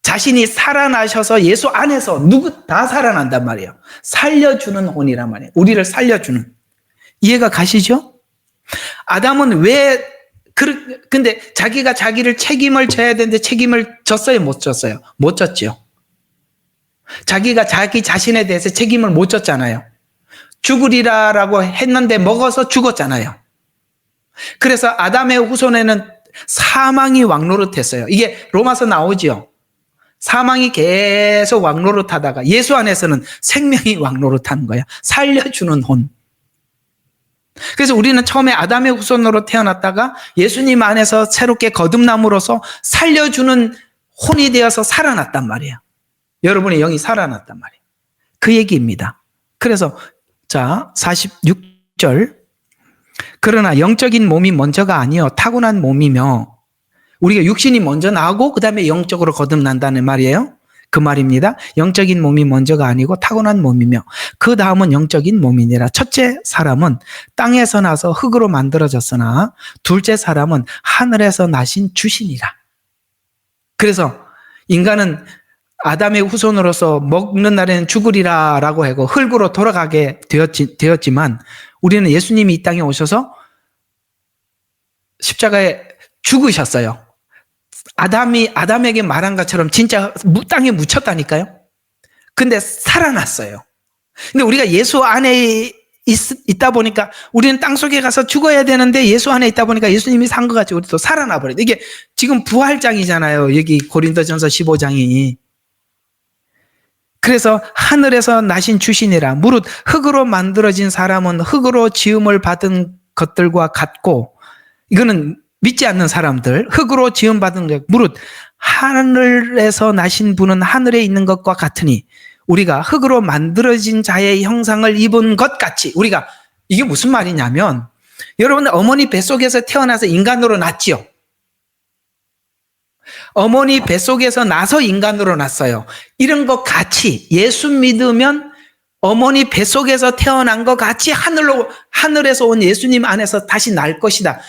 자신이 살아나셔서 예수 안에서 누구 다 살아난단 말이에요. 살려주는 혼이란 말이에요. 우리를 살려주는. 이해가 가시죠? 아담은 근데 자기가 자기를 책임을 져야 되는데 책임을 졌어요? 못 졌어요? 못 졌죠. 자기가 자기 자신에 대해서 책임을 못 졌잖아요. 죽으리라라고 했는데 먹어서 죽었잖아요. 그래서 아담의 후손에는 사망이 왕노릇했어요. 이게 로마서 나오죠. 사망이 계속 왕노릇하다가 예수 안에서는 생명이 왕노릇하는 거야. 살려주는 혼. 그래서 우리는 처음에 아담의 후손으로 태어났다가 예수님 안에서 새롭게 거듭남으로써 살려주는 혼이 되어서 살아났단 말이에요. 여러분의 영이 살아났단 말이에요. 그 얘기입니다. 그래서 자 46절, 그러나 영적인 몸이 먼저가 아니요 타고난 몸이며, 우리가 육신이 먼저 나고 그 다음에 영적으로 거듭난다는 말이에요. 그 말입니다. 영적인 몸이 먼저가 아니고 타고난 몸이며 그 다음은 영적인 몸이니라. 첫째 사람은 땅에서 나서 흙으로 만들어졌으나 둘째 사람은 하늘에서 나신 주신이라. 그래서 인간은 아담의 후손으로서 먹는 날에는 죽으리라라고 하고 흙으로 돌아가게 되었지만 우리는 예수님이 이 땅에 오셔서 십자가에 죽으셨어요. 아담에게 말한 것처럼 진짜 땅에 묻혔다니까요. 근데 살아났어요. 근데 우리가 예수 안에 있다 보니까 우리는 땅속에 가서 죽어야 되는데 예수 안에 있다 보니까 예수님이 산 것 같이 우리도 살아나 버려요. 이게 지금 부활장이잖아요. 여기 고린도전서 15장이. 그래서 하늘에서 나신 주신이라. 무릇 흙으로 만들어진 사람은 흙으로 지음을 받은 것들과 같고, 이거는 믿지 않는 사람들, 흙으로 지음받은 것, 무릇 하늘에서 나신 분은 하늘에 있는 것과 같으니 우리가 흙으로 만들어진 자의 형상을 입은 것 같이. 우리가 이게 무슨 말이냐면, 여러분 어머니 뱃속에서 태어나서 인간으로 났지요. 어머니 뱃속에서 나서 인간으로 났어요. 이런 것 같이 예수 믿으면 어머니 뱃속에서 태어난 것 같이 하늘에서 온 예수님 안에서 다시 날 것이다.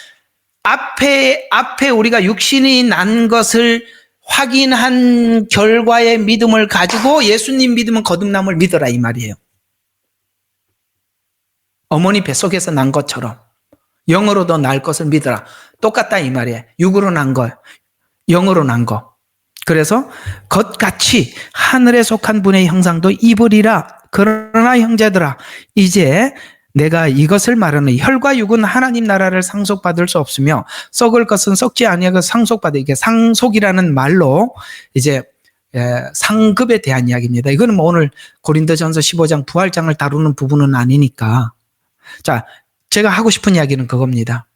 앞에 우리가 육신이 난 것을 확인한 결과의 믿음을 가지고 예수님 믿으면 거듭남을 믿어라 이 말이에요. 어머니 뱃속에서 난 것처럼 영으로도 날 것을 믿어라. 똑같다 이 말이에요. 육으로 난 거, 영으로 난 거. 그래서 겉같이 하늘에 속한 분의 형상도 입으리라. 그러나 형제들아, 이제 내가 이것을 말하는 혈과 육은 하나님 나라를 상속받을 수 없으며 썩을 것은 썩지 아니하고 상속받을, 이게 상속이라는 말로 이제 상급에 대한 이야기입니다. 이거는 뭐 오늘 고린도전서 15장 부활장을 다루는 부분은 아니니까. 자, 제가 하고 싶은 이야기는 그겁니다.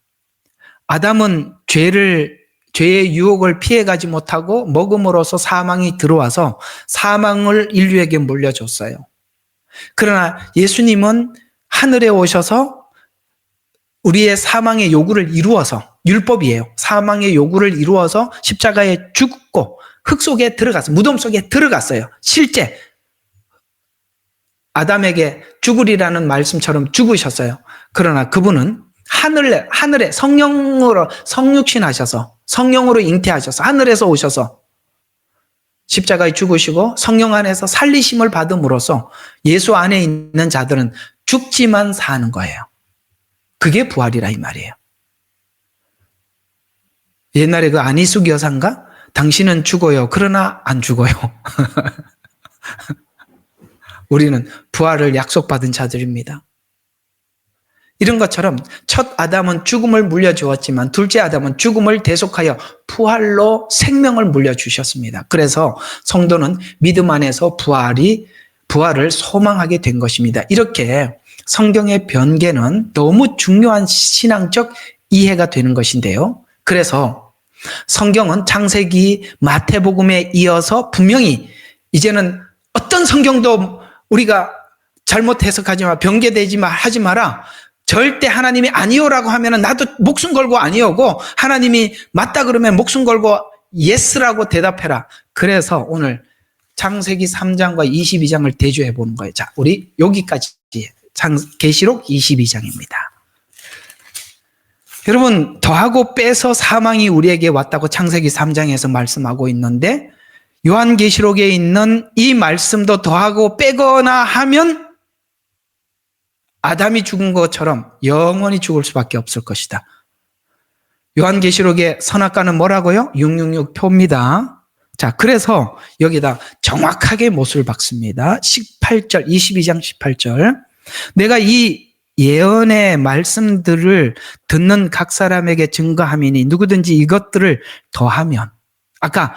아담은 죄의 유혹을 피해가지 못하고 먹음으로써 사망이 들어와서 사망을 인류에게 물려줬어요. 그러나 예수님은 하늘에 오셔서 우리의 사망의 요구를 이루어서, 율법이에요. 사망의 요구를 이루어서 십자가에 죽고 흙 속에 들어갔어요. 무덤 속에 들어갔어요. 실제 아담에게 죽으리라는 말씀처럼 죽으셨어요. 그러나 그분은 하늘에 성령으로 성육신하셔서 성령으로 잉태하셔서 하늘에서 오셔서 십자가에 죽으시고 성령 안에서 살리심을 받음으로써 예수 안에 있는 자들은 죽지만 사는 거예요. 그게 부활이라 이 말이에요. 옛날에 그 안희숙 여사인가? 당신은 죽어요. 그러나 안 죽어요. 우리는 부활을 약속받은 자들입니다. 이런 것처럼 첫 아담은 죽음을 물려주었지만 둘째 아담은 죽음을 대속하여 부활로 생명을 물려주셨습니다. 그래서 성도는 믿음 안에서 부활을 소망하게 된 것입니다. 이렇게 성경의 변개는 너무 중요한 신앙적 이해가 되는 것인데요. 그래서 성경은 창세기, 마태복음에 이어서 분명히 이제는 어떤 성경도 우리가 잘못 해석하지 마, 변개되지 마, 하지 마라. 절대 하나님이 아니오라고 하면 나도 목숨 걸고 아니오고, 하나님이 맞다 그러면 목숨 걸고 예스라고 대답해라. 그래서 오늘 창세기 3장과 22장을 대조해 보는 거예요. 자, 우리 여기까지 계시록 22장입니다. 여러분, 더하고 빼서 사망이 우리에게 왔다고 창세기 3장에서 말씀하고 있는데, 요한계시록에 있는 이 말씀도 더하고 빼거나 하면 아담이 죽은 것처럼 영원히 죽을 수밖에 없을 것이다. 요한계시록의 선악과는 뭐라고요? 666표입니다. 자, 그래서 여기다 정확하게 못을 박습니다. 18절, 22장 18절. 내가 이 예언의 말씀들을 듣는 각 사람에게 증거함이니 누구든지 이것들을 더하면, 아까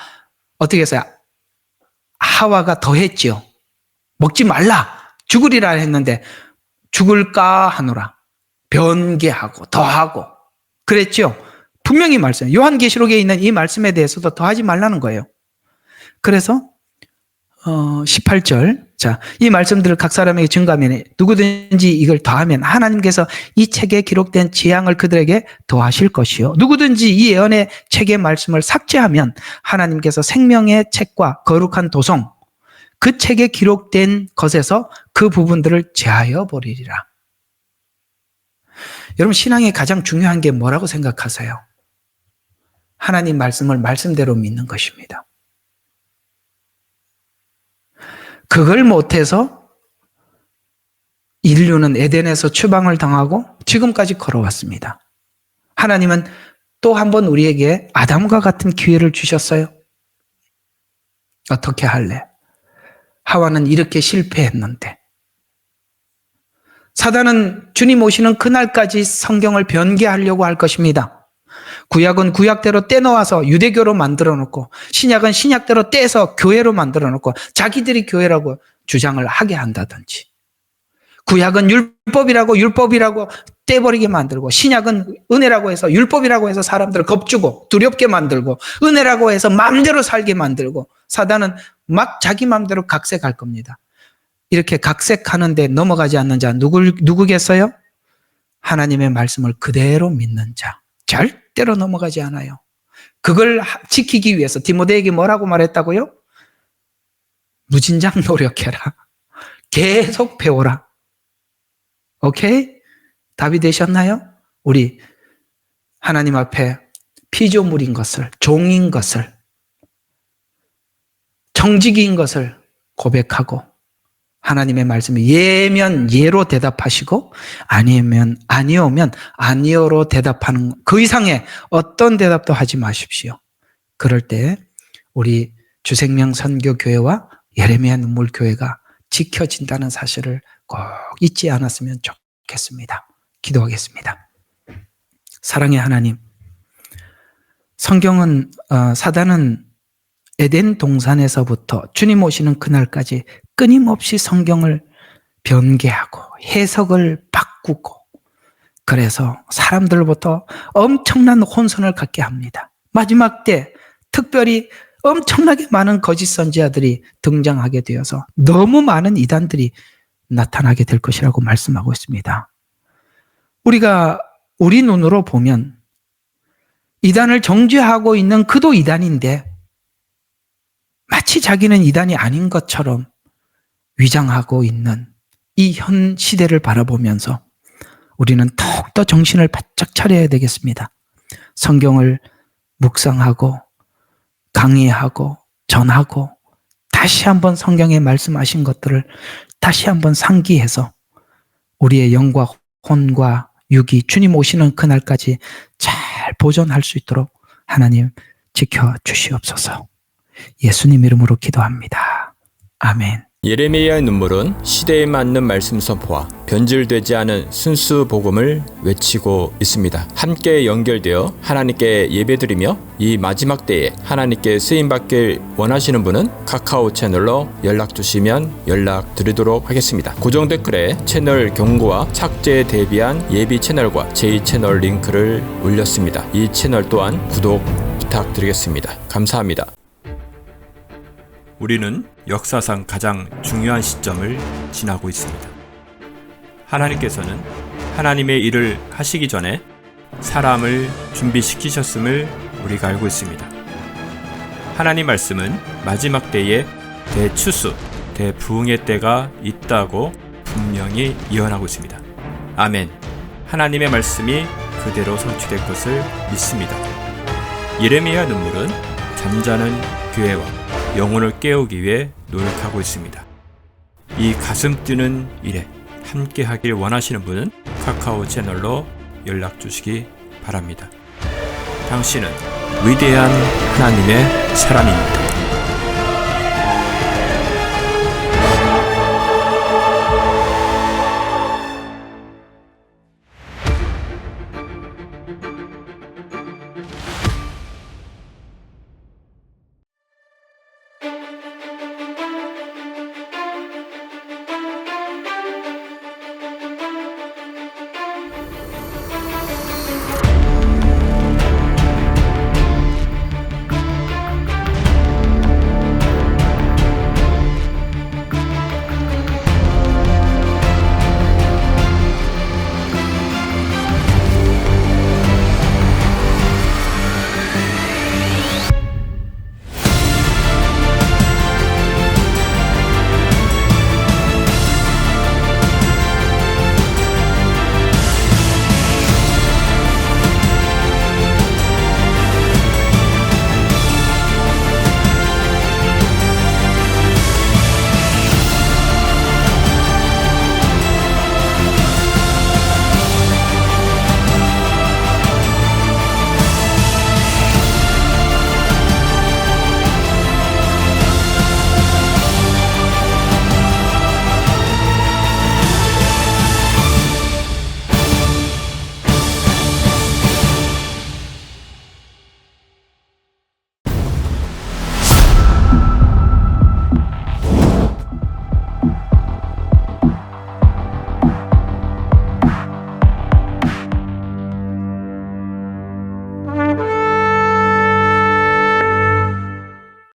어떻게 했어요? 하와가 더했지요. 먹지 말라, 죽으리라 했는데 죽을까 하노라. 변개하고 더하고 그랬죠. 분명히 말씀. 요한계시록에 있는 이 말씀에 대해서도 더하지 말라는 거예요. 그래서 18절. 자, 이 말씀들을 각 사람에게 증거하면 누구든지 이걸 더하면 하나님께서 이 책에 기록된 재앙을 그들에게 더하실 것이요. 누구든지 이 예언의 책의 말씀을 삭제하면 하나님께서 생명의 책과 거룩한 도성, 그 책에 기록된 것에서 그 부분들을 제하여 버리리라. 여러분, 신앙의 가장 중요한 게 뭐라고 생각하세요? 하나님 말씀을 말씀대로 믿는 것입니다. 그걸 못해서 인류는 에덴에서 추방을 당하고 지금까지 걸어왔습니다. 하나님은 또 한 번 우리에게 아담과 같은 기회를 주셨어요. 어떻게 할래? 하와는 이렇게 실패했는데. 사단은 주님 오시는 그날까지 성경을 변개하려고 할 것입니다. 구약은 구약대로 떼놓아서 유대교로 만들어 놓고, 신약은 신약대로 떼서 교회로 만들어 놓고 자기들이 교회라고 주장을 하게 한다든지, 구약은 율법이라고 떼버리게 만들고, 신약은 은혜라고 해서 율법이라고 해서 사람들을 겁주고 두렵게 만들고, 은혜라고 해서 마음대로 살게 만들고, 사단은 막 자기 마음대로 각색할 겁니다. 이렇게 각색하는데 넘어가지 않는 자 누구겠어요? 하나님의 말씀을 그대로 믿는 자. 절대로 넘어가지 않아요. 그걸 지키기 위해서 디모데에게 뭐라고 말했다고요? 무진장 노력해라. 계속 배워라. 오케이? 답이 되셨나요? 우리 하나님 앞에 피조물인 것을, 종인 것을, 청지기인 것을 고백하고, 하나님의 말씀이 예면 예로 대답하시고, 아니면 아니오면 아니오로 대답하는, 그 이상의 어떤 대답도 하지 마십시오. 그럴 때 우리 주생명 선교교회와 예레미야 눈물교회가 지켜진다는 사실을 꼭 잊지 않았으면 좋겠습니다. 기도하겠습니다. 사랑의 하나님, 성경은 사단은 에덴 동산에서부터 주님 오시는 그날까지 끊임없이 성경을 변개하고 해석을 바꾸고, 그래서 사람들부터 엄청난 혼선을 갖게 합니다. 마지막 때 특별히 엄청나게 많은 거짓 선지자들이 등장하게 되어서 너무 많은 이단들이 나타나게 될 것이라고 말씀하고 있습니다. 우리가 우리 눈으로 보면 이단을 정죄하고 있는 그도 이단인데, 마치 자기는 이단이 아닌 것처럼 위장하고 있는 이 현 시대를 바라보면서 우리는 더욱더 정신을 바짝 차려야 되겠습니다. 성경을 묵상하고 강의하고 전하고, 다시 한번 성경에 말씀하신 것들을 다시 한번 상기해서 우리의 영과 혼과 육이 주님 오시는 그날까지 잘 보존할 수 있도록 하나님 지켜주시옵소서. 예수님 이름으로 기도합니다. 아멘. 예레미야의 눈물은 시대에 맞는 말씀 선포와 변질되지 않은 순수 복음을 외치고 있습니다. 함께 연결되어 하나님께 예배드리며 이 마지막 때에 하나님께 쓰임받길 원하시는 분은 카카오 채널로 연락 주시면 연락드리도록 하겠습니다. 고정 댓글에 채널 경고와 착제에 대비한 예비 채널과 제2 채널 링크를 올렸습니다. 이 채널 또한 구독 부탁드리겠습니다. 감사합니다. 우리는 역사상 가장 중요한 시점을 지나고 있습니다. 하나님께서는 하나님의 일을 하시기 전에 사람을 준비시키셨음을 우리가 알고 있습니다. 하나님 말씀은 마지막 때에 대추수, 대부흥의 때가 있다고 분명히 예언하고 있습니다. 아멘. 하나님의 말씀이 그대로 성취될 것을 믿습니다. 예레미야 눈물은 잠자는 교회와 영혼을 깨우기 위해 노력하고 있습니다. 이 가슴 뛰는 일에 함께 하길 원하시는 분은 카카오 채널로 연락 주시기 바랍니다. 당신은 위대한 하나님의 사람입니다.